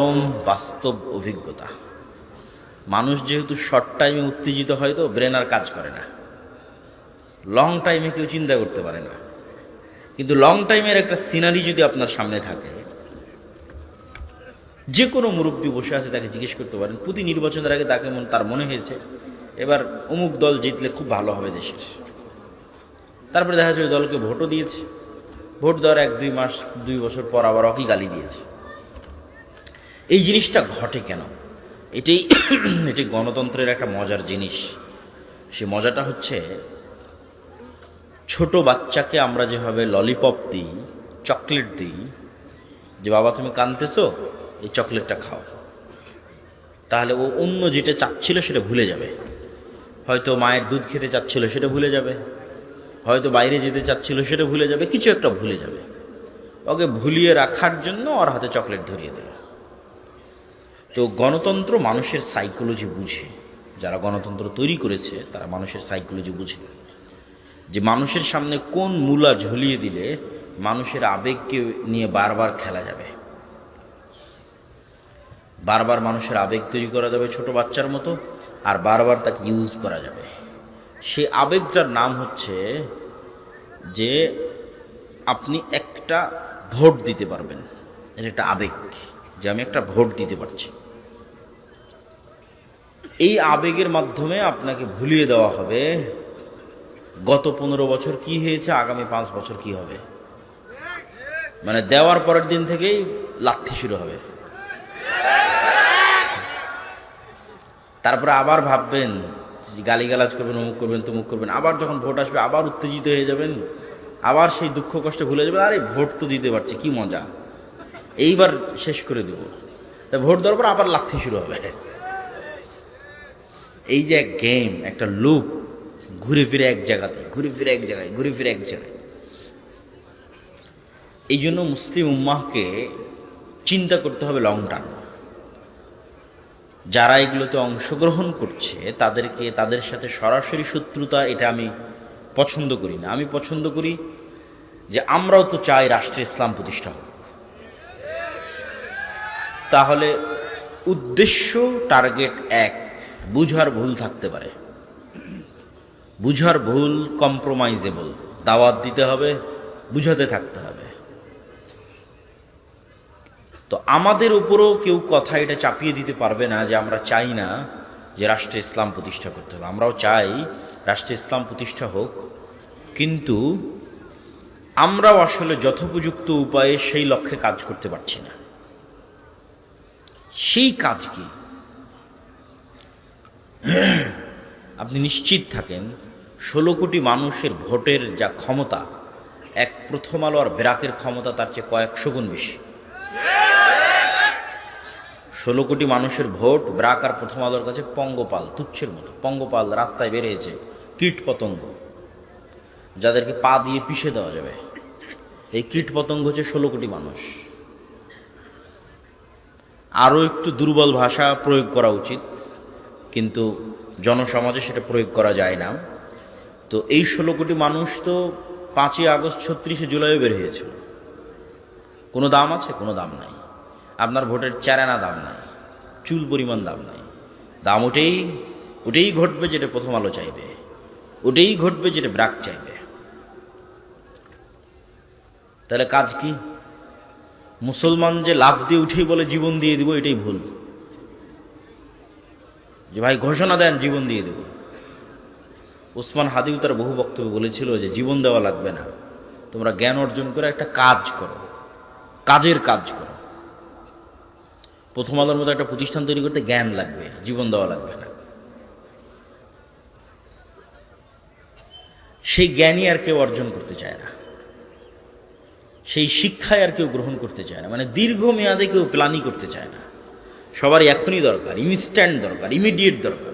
পরম বাস্তব অভিজ্ঞতা। মানুষ যেহেতু শর্ট টাইমে উত্তেজিত হয়, তো ব্রেন আর কাজ করে না, লং টাইমে কেউ চিন্তা করতে পারে না। কিন্তু লং টাইমের একটা সিনারি যদি আপনার সামনে থাকে, যে কোনো মুরব্বী বসে আছে, তাকে জিজ্ঞেস করতে পারেন প্রতি নির্বাচনের আগে তার মনে হয়েছে এবার অমুক দল জিতলে খুব ভালো হবে দেশের। তারপরে দেখা যাচ্ছে ওই দলকে ভোটও দিয়েছে, ভোট দেওয়ার 1-2 মাস 2 বছর পর আবার অকি গালি দিয়েছে। এই জিনিসটা ঘটে কেন? এটি গণতন্ত্রের একটা মজার জিনিস। সে মজাটা হচ্ছে, ছোট বাচ্চাকে আমরা যেভাবে ললিপপ দিই, চকলেট দিই, যে বাবা তুমি কাঁদতেছো, এই চকলেটটা খাও, তাহলে ও অন্য যেটা চাচ্ছিল সেটা ভুলে যাবে। হয়তো মায়ের দুধ খেতে চাচ্ছিল সেটা ভুলে যাবে, হয়তো বাইরে যেতে চাচ্ছিল সেটা ভুলে যাবে, কিছু একটা ভুলে যাবে। ওকে ভুলিয়ে রাখার জন্য ওর হাতে চকলেট ধরিয়ে দিল। তো গণতন্ত্র মানুষের সাইকোলজি বুঝে, যারা গণতন্ত্র তৈরি করেছে তারা মানুষের সাইকোলজি বুঝে, যে মানুষের সামনে কোন মূলা ঝুলিয়ে দিলে মানুষের আবেগকে নিয়ে বারবার খেলা যাবে, বারবার মানুষের আবেগ তৈরি করা যাবে ছোট বাচ্চার মতো, আর বারবার তাকে ইউজ করা যাবে। সে আবেগটার নাম হচ্ছে যে আপনি একটা ভোট দিতে পারবেন। এটা একটা আবেগ, যে আমি একটা ভোট দিতে পারছি। এই আবেগের মাধ্যমে আপনাকে ভুলিয়ে দেওয়া হবে গত 15 বছর কি হয়েছে, আগামী 5 বছর কি হবে। মানে দেওয়ার পরের দিন থেকেই লাথি শুরু হবে। তারপরে আবার ভাববেন, গালিগালাজ করবেন, অমুক করবেন, তমুক করবেন। আবার যখন ভোট আসবে আবার উত্তেজিত হয়ে যাবেন, আবার সেই দুঃখ কষ্ট ভুলে যাবেন। আরে ভোট তো দিতে পারছি, কি মজা, এইবার শেষ করে দেব। ভোট দেওয়ার পর আবার লাথি শুরু হবে। এই যে এক গেম, একটা লুপ, ঘুরে ফিরে এক জায়গাতে, ঘুরে ফিরে এক জায়গায়, ঘুরে ফিরে এক জায়গায়। এই জন্য মুসলিম উম্মাহকে চিন্তা করতে হবে লং টার্ম। যারা এগুলোতে অংশগ্রহণ করছে তাদের সাথে সরাসরি শত্রুতা, এটা আমি পছন্দ করি না। আমি পছন্দ করি যে আমরাও তো চাই রাষ্ট্রে ইসলাম প্রতিষ্ঠা হোক। তাহলে উদ্দেশ্য, টার্গেট এক, বুঝার ভুল থাকতে পারে, বুঝার ভুল কম্প্রোমাইজেবল। দাওয়াত দিতে হবে, বুঝাতে থাকতে হবে। তো আমাদের উপরও কেউ কথা এটা চাপিয়ে দিতে পারবে না যে আমরা চাই না যে রাষ্ট্রে ইসলাম প্রতিষ্ঠা করতে হবে। আমরাও চাই রাষ্ট্রে ইসলাম প্রতিষ্ঠা হোক, কিন্তু আমরাও আসলে যথোপযুক্ত উপায়ে সেই লক্ষ্যে কাজ করতে পারছি না। সেই কাজ কি? আপনি নিশ্চিত থাকেন 16 কোটি মানুষের ভোটের যা ক্ষমতা, এক প্রথম আলো আর ব্র্যাকের ক্ষমতা তার চেয়ে কয়েকশো গুণ বেশি। 16 কোটি মানুষের ভোট, ব্র্যাক আর প্রথম আলোর কাছে পঙ্গপাল, তুচ্ছের মতো। পঙ্গপাল রাস্তায় বেরিয়েছে, কীট পতঙ্গ, যাদেরকে পা দিয়ে পিষে দেওয়া যাবে। এই কীট পতঙ্গ হচ্ছে 16 কোটি মানুষ। আরও একটু দুর্বল ভাষা প্রয়োগ করা উচিত, কিন্তু জনসমাজে সেটা প্রয়োগ করা যায় না। তো এই 16 কোটি মানুষ তো 5ই আগস্ট 36শে জুলাইও বের হয়েছিল। কোনো দাম আছে? কোনো দাম নাই। আপনার ভোটের 4 আনা দাম নাই, চুল পরিমাণ দাম নাই। দাম ওটাই ঘটবে যেটা প্রথম আলো চাইবে, ওটাই ঘটবে যেটা ব্র্যাক চাইবে। তাহলে কাজ কি? মুসলমান যে লাফ দিয়ে উঠেই বলে জীবন দিয়ে দিব, এটাই ভুল। যে ভাই ঘোষণা দেন জীবন দিয়ে দেব। ওসমান হাদিও তার বহু বক্তব্য বলেছিল যে জীবন দেওয়া লাগবে না, তোমরা জ্ঞান অর্জন করে একটা কাজ করো, কাজের কাজ করো। প্রথম আলোর মতো একটা প্রতিষ্ঠান তৈরি করতে জ্ঞান লাগবে, জীবন দেওয়া লাগবে না। সেই জ্ঞানই আর কেউ অর্জন করতে চায় না, সেই শিক্ষায় আর কেউ গ্রহণ করতে চায় না। মানে দীর্ঘমেয়াদে কেউ প্ল্যানই করতে চায় না। সবারই এখনই দরকার, ইনস্ট্যান্ট দরকার, ইমিডিয়েট দরকার।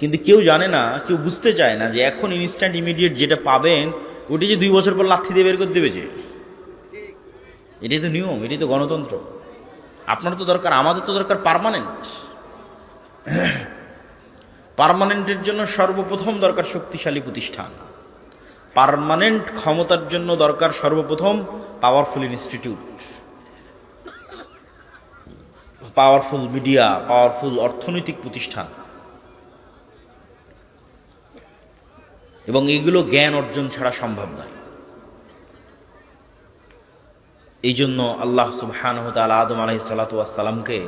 কিন্তু কেউ জানে না, কেউ বুঝতে চায় না যে এখন ইনস্ট্যান্ট ইমিডিয়েট যেটা পাবেন, ওটি যে 2 বছর পর লাথি দিয়ে বের করে দেবে। যে এটাই তো নিয়ম, এটাই তো গণতন্ত্র। আপনার তো দরকার, আমাদের তো দরকার পার্মানেন্ট। পার্মানেন্টের জন্য সর্বপ্রথম দরকার শক্তিশালী প্রতিষ্ঠান। পার্মানেন্ট ক্ষমতার জন্য দরকার সর্বপ্রথম powerful institute. Powerful media, powerful অর্থনৈতিক প্রতিষ্ঠান, এবং এগুলো জ্ঞান অর্জন ছাড়া সম্ভব নয়। এই জন্য আল্লাহ সুবহানাহু ওয়া তাআলা আদম আলাইহিস সালাতু ওয়াস সালামকে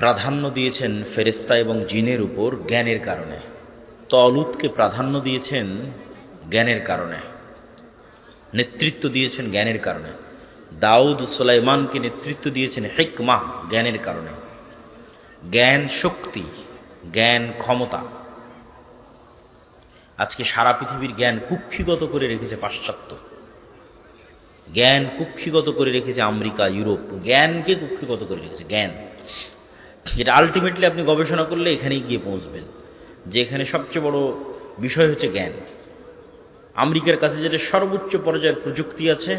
প্রাধান্য দিয়েছেন ফেরেশতা এবং জিনের উপর জ্ঞানের কারণে, তলুতকে প্রাধান্য দিয়েছেন জ্ঞানের কারণে, নেতৃত্ব দিয়েছেন জ্ঞানের কারণে, দাউদ সুলাইমানকে নেতৃত্ব দিয়েছেন হিকমাহ, জ্ঞানের কারণে। জ্ঞান শক্তি, জ্ঞান ক্ষমতা। আজকে সারা পৃথিবীর জ্ঞান কুক্ষিগত করে রেখেছে পাশ্চাত্য, জ্ঞান কুক্ষিগত করে রেখেছে আমেরিকা, ইউরোপ, জ্ঞানকে কুক্ষিগত করে রেখেছে। জ্ঞান যেটা আলটিমেটলি আপনি গবেষণা করলে এখানেই গিয়ে পৌঁছবেন, যে এখানে সবচেয়ে বড় বিষয় হচ্ছে জ্ঞান। আমেরিকার কাছে যেটা সর্বোচ্চ পর্যায়ের প্রযুক্তি আছে,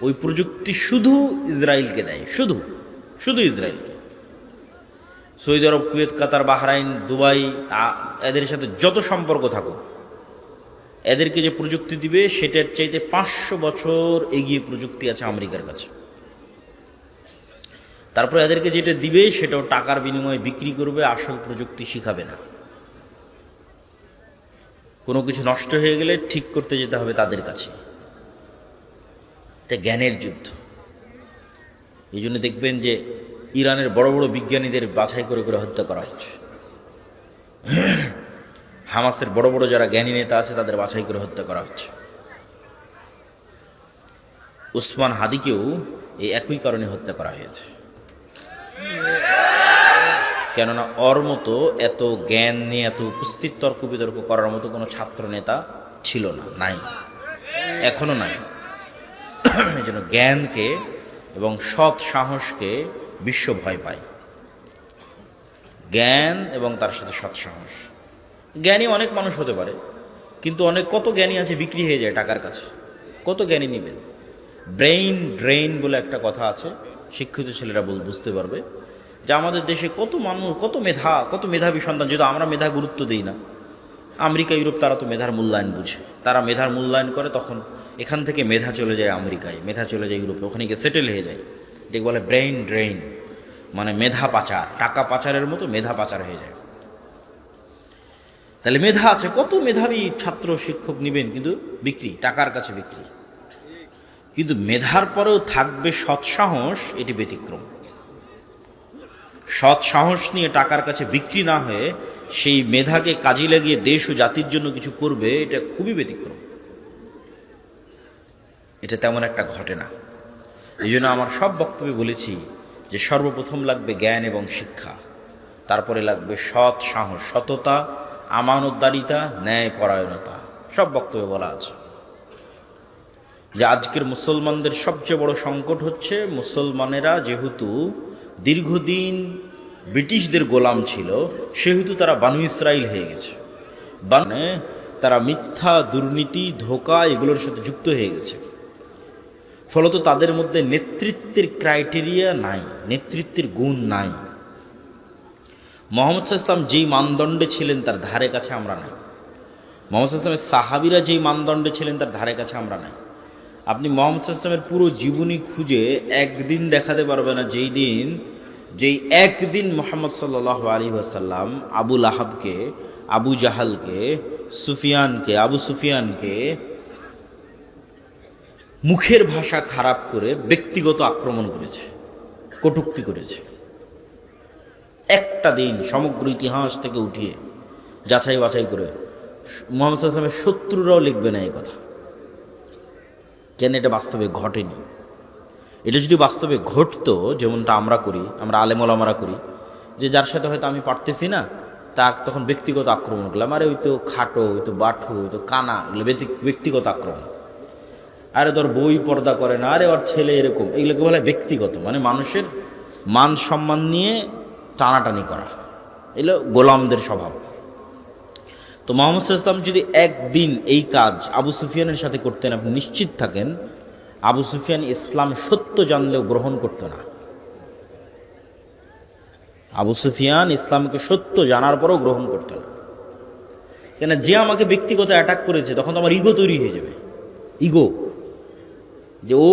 ওই প্রযুক্তি শুধু ইসরায়েলকে দেয়, শুধু শুধু ইসরায়েলকে। সৌদি আরব, কুয়েত, কাতার, বাহরাইন, দুবাই, এদের সাথে যত সম্পর্ক থাকুক, এদেরকে যে প্রযুক্তি দিবে সেটার চাইতে 500 বছর এগিয়ে প্রযুক্তি আছে আমেরিকার কাছে। তারপর এদেরকে যেটা দিবে সেটাও টাকার বিনিময়ে বিক্রি করবে, আসল প্রযুক্তি শিখাবে না। কোনো কিছু নষ্ট হয়ে গেলে ঠিক করতে যেতে হবে তাদের কাছে। এটা জ্ঞানের যুদ্ধ। এই জন্য দেখবেন যে ইরানের বড় বড় বিজ্ঞানীদের বাছাই করে করে হত্যা করা হচ্ছে, হামাসের বড় বড় যারা জ্ঞানী নেতা আছে তাদের বাছাই করে হত্যা করা হচ্ছে। উসমান হাদিকেও এই একই কারণে হত্যা করা হয়েছে। কেননা ওর মতো এত জ্ঞান নিয়ে এত উপস্থিত তর্ক বিতর্ক করার মতো কোনো ছাত্র নেতা ছিল না, নাই, এখনো নাই। এই জন্য জ্ঞানকে এবং সৎ সাহসকে বিশ্ব ভয় পায়। জ্ঞান এবং তার সাথে সৎ সাহস। জ্ঞানী অনেক মানুষ হতে পারে, কিন্তু কত জ্ঞানী আছে বিক্রি হয়ে যায় টাকার কাছে। কত জ্ঞানী নেবেন? ব্রেইন ড্রেইন বলে একটা কথা আছে, শিক্ষিত ছেলেরা বুঝতে পারবে, যে আমাদের দেশে কত মানুষ, কত মেধাবী সন্তান, যেহেতু আমরা মেধা গুরুত্ব দিই না। আমেরিকা, ইউরোপ তারা তো মেধার মূল্যায়ন বুঝে, তারা মেধার মূল্যায়ন করে, তখন এখান থেকে মেধা চলে যায় আমেরিকায়, মেধা চলে যায় ইউরোপে, ওখানে গিয়ে সেটেল হয়ে যায়। এটাকে বলে ব্রেইন ড্রেইন, মানে মেধা পাচার, টাকা পাচারের মতো মেধা পাচার হয়ে যায়। তাহলে মেধা আছে, কত মেধাবী ছাত্র শিক্ষক নেবেন, কিন্তু বিক্রি, টাকার কাছে বিক্রি। কিন্তু মেধার পরেও থাকবে সৎসাহস, এটি ব্যতিক্রম। সৎ সাহস নিয়ে টাকার কাছে বিক্রি না হয়ে সেই মেধাকে কাজে লাগিয়ে দেশ ও জাতির জন্য কিছু করবে, এটা খুবই ব্যতিক্রম। এটা তেমন একটা ঘটে না। এই জন্য আমার সব বক্তব্যে বলেছি যে সর্বপ্রথম লাগবে জ্ঞান এবং শিক্ষা, তারপরে লাগবে সৎ সাহস, সততা, আমানতদারিতা, ন্যায় পরায়ণতা। সব বক্তব্যে বলা আছে যে আজকের মুসলমানদের সবচেয়ে বড় সংকট হচ্ছে, মুসলমানেরা যেহেতু দীর্ঘদিন ব্রিটিশদের গোলাম ছিল, সেহেতু তারা বানু ইসরাইল হয়ে গেছে। তারা মিথ্যা, দুর্নীতি, ধোঁকা এগুলোর সাথে যুক্ত হয়ে গেছে। ফলত তাদের মধ্যে নেতৃত্বের ক্রাইটেরিয়া নাই, নেতৃত্বের গুণ নাই। মুহাম্মদ সাল্লাল্লাহু আলাইহি ওয়াসাল্লাম যেই মানদণ্ডে ছিলেন তার ধারে কাছে আমরা নাই। মুহাম্মদ সাল্লাল্লাহু আলাইহি ওয়াসাল্লামের সাহাবীরা যেই মানদণ্ডে ছিলেন তার ধারে কাছে আমরা নাই। আপনি মুহাম্মদ সাল্লাল্লাহু আলাইহি ওয়াসাল্লামের পুরো জীবনী খুঁজে একদিন দেখাতে পারবে না যেই একদিন মুহাম্মদ সাল্লাল্লাহু আলাইহি ওয়াসাল্লাম আবু লাহাবকে, আবু জাহালকে, আবু সুফিয়ানকে মুখের ভাষা খারাপ করে ব্যক্তিগত আক্রমণ করেছে, কটূক্তি করেছে। একটা দিন সমগ্র ইতিহাস থেকে উঠিয়ে যাচাই বাছাই করে মুহাম্মদ সাল্লাল্লাহু আলাইহি ওয়াসাল্লামের শত্রুরাও লিখবে না এই কথা। কেন? এটা বাস্তবে ঘটেনি। এটা যদি বাস্তবে ঘটতো, যেমনটা আমরা করি, আমরা আলেম ওলামারা করি, যে যার সাথে হয়তো আমি পারতেছি না, তা তখন ব্যক্তিগত আক্রমণ করলাম, আরে ওই তো খাটো, ওই তো বাঠু, ওই তো কানা, এগুলো ব্যক্তিগত আক্রমণ। আরে তোর বই পর্দা করে না, আরে ওর ছেলে এরকম, এগুলোকে বলে ব্যক্তিগত, মানে মানুষের মান সম্মান নিয়ে টানাটানি করা। এগুলো গোলামদের স্বভাব। তো মুহাম্মদ সাল্লাল্লাহু আলাইহি ওয়াসাল্লাম যদি একদিন এই কাজ আবু সুফিয়ানের সাথে করতেন, আপনি নিশ্চিত থাকেন আবু সুফিয়ান ইসলাম সত্য জানলেও গ্রহণ করত না। আবু সুফিয়ান ইসলামকে সত্য জানার পরও গ্রহণ করত না। কেন? যে আমাকে ব্যক্তিগত অ্যাটাক করেছে, তখন তো আমার ইগো তৈরি হয়ে যাবে। ইগো, যে ও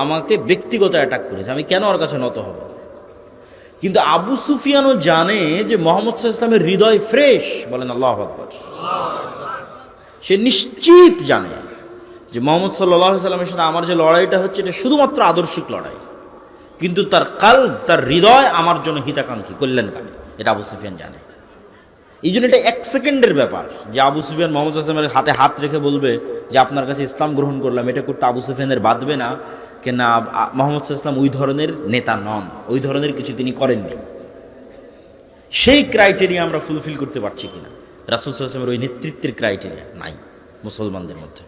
আমাকে ব্যক্তিগত অ্যাটাক করেছে, আমি কেন ওর কাছে নত হব। কিন্তু আবু সুফিয়ানও জানে যে মুহাম্মদ সাল্লাল্লাহু আলাইহি ওয়াসাল্লামের হৃদয় ফ্রেশ, বলেন আল্লাহু আকবার। সে নিশ্চিত জানে যে মুহাম্মদ সাল্লাল্লাহু আলাইহি ওয়াসাল্লামের সাথে আমার যে লড়াইটা হচ্ছে এটা শুধুমাত্র আদর্শিক লড়াই, কিন্তু তার কলব, তার হৃদয় আমার জন্য হিতাকাঙ্ক্ষী, কল্যাণকামী, এটা আবু সুফিয়ান জানে। এই জন্য এটা 1 সেকেন্ডের ব্যাপার যে আবু সুফিয়ান মুহাম্মদ সাল্লাল্লাহু আলাইহি ওয়াসাল্লামের হাতে হাত রেখে বলবে যে আপনার কাছে ইসলাম গ্রহণ করলাম, এটা করতে আবু সুফিয়ানের বাঁধবে না, কেন মুহাম্মদ সাল্লাল্লাহু আলাইহি ওয়াসাল্লাম ওই ধরনের নেতা নন, ওই ধরনের কিছু তিনি করেননি। সেই ক্রাইটেরিয়া আমরা ফুলফিল করতে পারছি কিনা? রাসূল সাল্লাল্লাহু আলাইহি ওয়াসাল্লামের ওই নেতৃত্বের ক্রাইটেরিয়া নাই মুসলমানদের মধ্যে।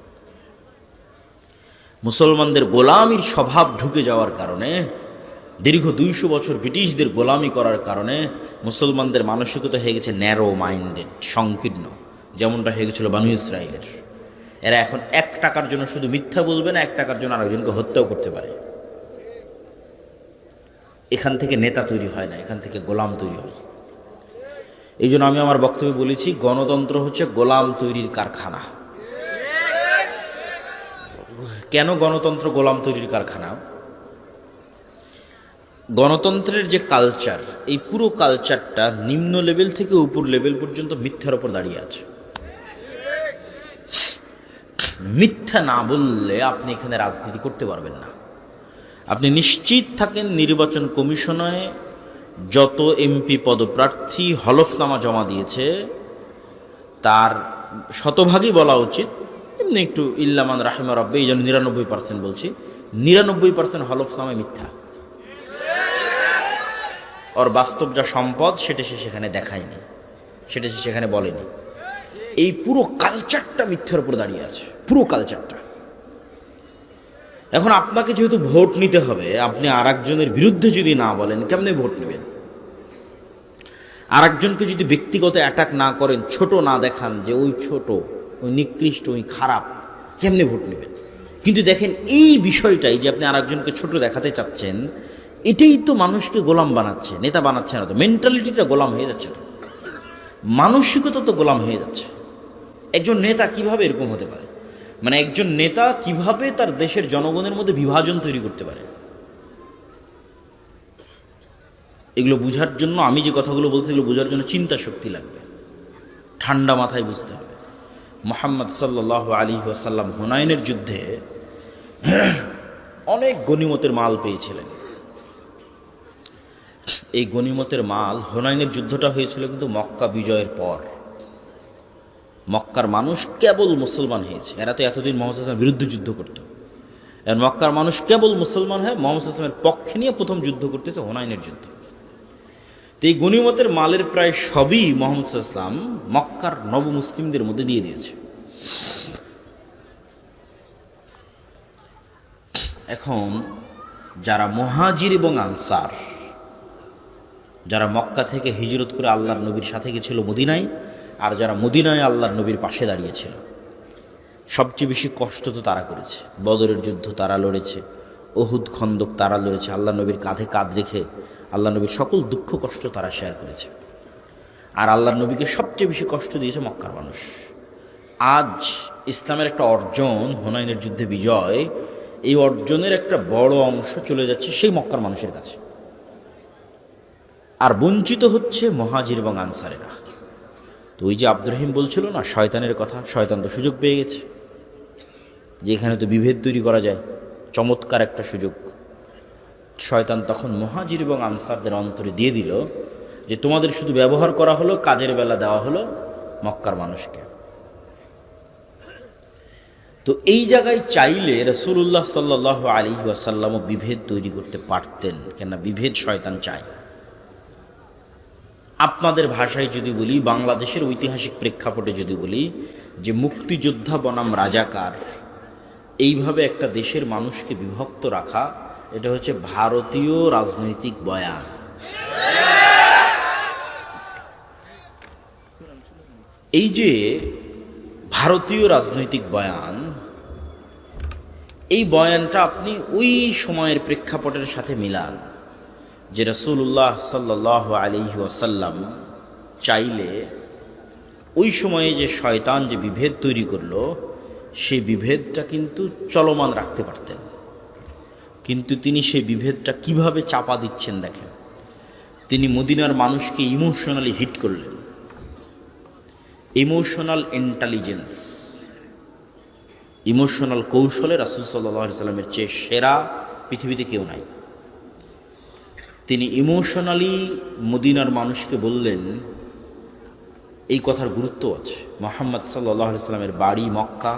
মুসলমানদের গোলামির স্বভাব ঢুকে যাওয়ার কারণে, দীর্ঘ 200 বছর ব্রিটিশদের গোলামি করার কারণে মুসলমানদের মানসিকতা হয়ে গেছে ন্যারো মাইন্ডেড, সংকীর্ণ, যেমনটা হয়ে গেছিল বানু ইসরাইলের। এরা এখন 1 টাকার জন্য শুধু মিথ্যা বলবে না, 1 টাকার জন্য আরেকজনকে হত্যাও করতে পারে। এখান থেকে নেতা তৈরি হয় না, এখান থেকে গোলাম তৈরি হয়। এই জন্য আমি আমার বক্তব্যে বলেছি, গণতন্ত্র হচ্ছে গোলাম তৈরির কারখানা। কেন গণতন্ত্র গোলাম তৈরির কারখানা? গণতন্ত্রের যে কালচার, এই পুরো কালচারটা নিম্ন লেভেল থেকে উপর লেভেল পর্যন্ত মিথ্যার উপর দাঁড়িয়ে আছে। মিথ্যা না বললে আপনি এখানে রাজনীতি করতে পারবেন না। আপনি নিশ্চিত থাকেন নির্বাচন কমিশনে যত এমপি পদপ্রার্থী হলফনামা জমা দিয়েছে তার শতভাগই বলা উচিত, এমনি একটু ইল্লামান রাহিমা রব্বে, এই জন্য 99% বলছি, 99% হলফনামায় মিথ্যা। ওর বাস্তব যা সম্পদ সেটা সে সেখানে দেখায়নি, সেটা সে সেখানে বলেনি। এই পুরো কালচারটা মিথ্যার উপর দাঁড়িয়ে আছে, পুরো কালচারটা। এখন আপনাকে যেহেতু ভোট নিতে হবে, আপনি আর একজনের বিরুদ্ধে যদি না বলেন কেমনে ভোট নেবেন? আর একজনকে যদি ব্যক্তিগত অ্যাটাক না করেন, ছোট না দেখান যে ওই ছোট, ওই নিকৃষ্ট, ওই খারাপ, কেমনে ভোট নেবেন? কিন্তু দেখেন এই বিষয়টাই যে আপনি আর একজনকে ছোট দেখাতে চাচ্ছেন, এটাই তো মানুষকে গোলাম বানাচ্ছে, নেতা বানাচ্ছে না তো। মেন্টালিটিটা গোলাম হয়ে যাচ্ছে, মানসিকতা তো গোলাম হয়ে যাচ্ছে। একজন নেতা কিভাবে এরকম হতে পারে? মানে একজন নেতা কিভাবে তার দেশের জনগণের মধ্যে বিভাজন তৈরি করতে পারে? এগুলো বুঝার জন্য, আমি যে কথাগুলো বলছি এগুলো বুঝার জন্য চিন্তা শক্তি লাগবে, ঠান্ডা মাথায় বুঝতে হবে। মুহাম্মদ সাল্লাল্লাহু আলাইহি ওয়াসাল্লাম হুনাইনের যুদ্ধে অনেক গনিমতের মাল পেয়েছিলেন। এই গনিমতের মাল, হুনাইনের যুদ্ধটা হয়েছিল কিন্তু মক্কা বিজয়ের পর। মক্কার মানুষ কেবল মুসলমান হয়েছে, এরা তো এতদিন মুহাম্মদ সাল্লাল্লাহু আলাইহি ওয়াসাল্লামের বিরুদ্ধে যুদ্ধ করত। আর মক্কার মানুষ কেবল মুসলমান হয়ে মুহাম্মদ সাল্লাল্লাহু আলাইহি ওয়াসাল্লামের পক্ষে নিয়ে প্রথম যুদ্ধ করতেছে, হুনাইনের যুদ্ধ। তো এই গনিমতের মালের প্রায় সবই মুহাম্মদ সাল্লাল্লাহু আলাইহি ওয়াসাল্লাম মক্কার নবমুসলিমদের মধ্যে দিয়ে দিয়েছে। এখন যারা মুহাজির এবং আনসার, যারা মক্কা থেকে হিজরত করে আল্লাহর নবীর সাথে গেছিল মদিনায়, আর যারা মদিনায় আল্লাহর নবীর পাশে দাঁড়িয়েছিল, সবচেয়ে বেশি কষ্ট তো তারা করেছে। বদরের যুদ্ধ তারা লড়েছে, উহুদ খন্দক তারা লড়েছে, আল্লাহ নবীর কাঁধে কাঁধ রেখে আল্লাহ নবীর সকল দুঃখ কষ্ট তারা শেয়ার করেছে। আর আল্লাহর নবীকে সবচেয়ে বেশি কষ্ট দিয়েছে মক্কার মানুষ। আজ ইসলামের একটা অর্জন, হুনাইনের যুদ্ধে বিজয়, এই অর্জনের একটা বড় অংশ চলে যাচ্ছে সেই মক্কার মানুষের কাছে, আর বঞ্চিত হচ্ছে মুহাজির এবং আনসারেরা। তো ওই যে আব্দুর রহিম বলছিল না শয়তানের কথা, শয়তান তো সুযোগ পেয়ে গেছে যে এখানে তো বিভেদ তৈরি করা যায়, চমৎকার একটা সুযোগ। শয়তান তখন মুহাজির এবং আনসারদের অন্তরে দিয়ে দিল যে তোমাদের শুধু ব্যবহার করা হলো, কাজের বেলা দেওয়া হলো মক্কার মানুষকে। তো এই জায়গায় চাইলে রাসূলুল্লাহ সাল্লাল্লাহু আলাইহি ওয়াসাল্লামও বিভেদ তৈরি করতে পারতেন, কেননা বিভেদ শয়তান চায়। আপনাদের ভাষায় যদি বলি, বাংলাদেশের ঐতিহাসিক প্রেক্ষাপটে যদি বলি যে মুক্তিযোদ্ধা বনাম রাজাকার, এইভাবে একটা দেশের মানুষকে বিভক্ত রাখা, এটা হচ্ছে ভারতীয় রাজনৈতিক বয়ান। এই যে ভারতীয় রাজনৈতিক বয়ান, এই বয়ানটা আপনি ওই সময়ের প্রেক্ষাপটের সাথে মিলান যে রাসূলুল্লাহ সাল্লাল্লাহু আলাইহি ওয়াসাল্লাম চাইলে ওই সময়ে যে শয়তান যে বিভেদ তৈরি করলো, সেই বিভেদটা কিন্তু চলমান রাখতে পারতেন। কিন্তু তিনি সেই বিভেদটা কিভাবে চাপা দিচ্ছেন দেখেন। তিনি মদিনার মানুষকে ইমোশনালি হিট করলেন। ইমোশনাল ইন্টেলিজেন্স, ইমোশনাল কৌশলে রাসূল সাল্লাল্লাহু আলাইহি সাল্লামের চেয়ে সেরা পৃথিবীতে কেউ নাই। তিনি ইমোশনালি মদিনার মানুষকে বললেন, এই কথার গুরুত্ব আছে। মুহাম্মদ সাল্লাল্লাহু আলাইহি সাল্লামের বাড়ি মক্কা,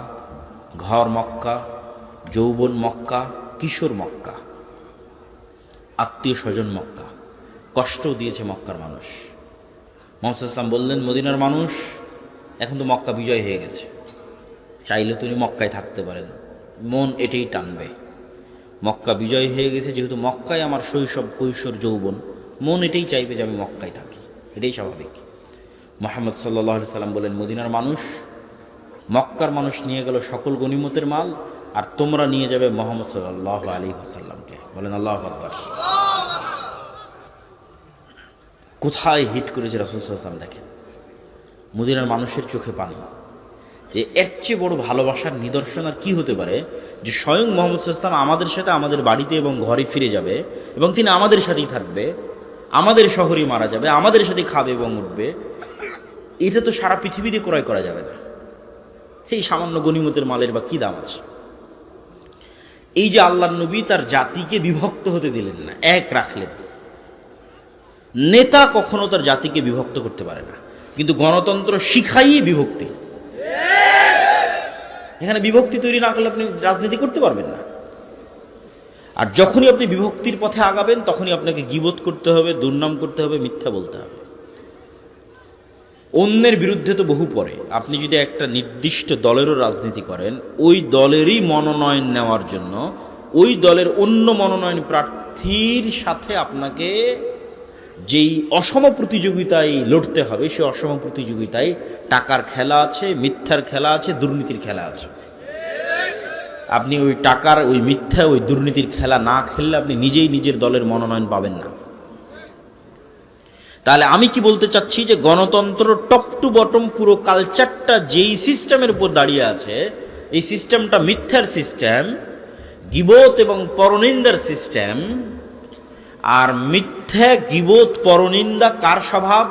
ঘর মক্কা, যৌবন মক্কা, কিশোর মক্কা, আত্মীয় স্বজন মক্কা, কষ্টও দিয়েছে মক্কার মানুষ। মুহাম্মদ সাল্লাল্লাহু আলাইহি সাল্লাম বললেন, মদিনার মানুষ এখন তো মক্কা বিজয় হয়ে গেছে, চাইলে তুমি মক্কায় থাকতে পারেন, মন এটাই টানবে। মক্কা বিজয় হয়ে গেছে, যেহেতু মক্কায় আমার শৈশব কৈশোর যৌবন, মন এটাই চাইবে যে আমি মক্কায় থাকি, এটাই স্বাভাবিক। মুহাম্মদ সাল্লাল্লাহু আলাইহি সাল্লাম বলেন, মদিনার মানুষ, মক্কার মানুষ নিয়ে গেল সকল গনিমতের মাল, আর তোমরা নিয়ে যাবে মুহাম্মদ সাল্লাল্লাহু আলাইহি ওয়াসাল্লামকে। বলেন আল্লাহু আকবার। কোথায় হিট করেছে রাসূল সাল্লাল্লাহু আলাইহি ওয়াসাল্লাম দেখেন। মদিনার মানুষের চোখে পানি। যে এর চেয়ে বড় ভালোবাসার নিদর্শন আর কি হতে পারে, যে স্বয়ং মুহাম্মদ সাল্লাল্লাহু আলাইহি ওয়াসাল্লাম আমাদের সাথে আমাদের বাড়িতে এবং ঘরে ফিরে যাবে, এবং তিনি আমাদের সাথেই থাকবে, আমাদের শহরেই মারা যাবে, আমাদের সাথে খাবে এবং উঠবে। এটা তো সারা পৃথিবীতে ক্রয় করা যাবে না। এই সামান্য গনিমতের মালের বা কি দাম আছে? এই যে আল্লাহর নবী তার জাতিকে বিভক্ত হতে দিলেন না, এক রাখলেন। নেতা কখনো তার জাতিকে বিভক্ত করতে পারে না, কিন্তু গণতন্ত্র শিখাই বিভক্তি। এখানে বিভক্তি তৈরি না করলে আপনি রাজনীতি করতে পারবেন না। আর যখনই আপনি বিভক্তির পথে আগাবেন, তখনই আপনাকে গীবত করতে হবে, দুর্নাম করতে হবে, মিথ্যা বলতে হবে। অন্যের বিরুদ্ধে তো বহু পরে। আপনি যদি একটা নির্দিষ্ট দলেরও রাজনীতি করেন, ওই দলেরই মনোনয়ন নেওয়ার জন্য ওই দলের অন্য মনোনয়ন প্রার্থীর সাথে আপনাকে যেই অসম প্রতিযোগিতায় লড়তে হবে, সেই অসম প্রতিযোগিতায় টাকার খেলা আছে, মিথ্যার খেলা আছে, দুর্নীতির খেলা আছে। আপনি ওই টাকার, ওই মিথ্যা, ওই দুর্নীতির খেলা না খেললে আপনি নিজেই নিজের দলের মনোনয়ন পাবেন না। তাহলে আমি কি বলতে চাচ্ছি, যে গণতন্ত্র টপ টু বটম পুরো কালচারটা যেই সিস্টেমের উপর দাঁড়িয়ে আছে, এই সিস্টেমটা মিথ্যার সিস্টেম, গীবত এবং পরনিন্দার সিস্টেম। আর মিথ্যা, গীবত, পরনিন্দা কার স্বভাব?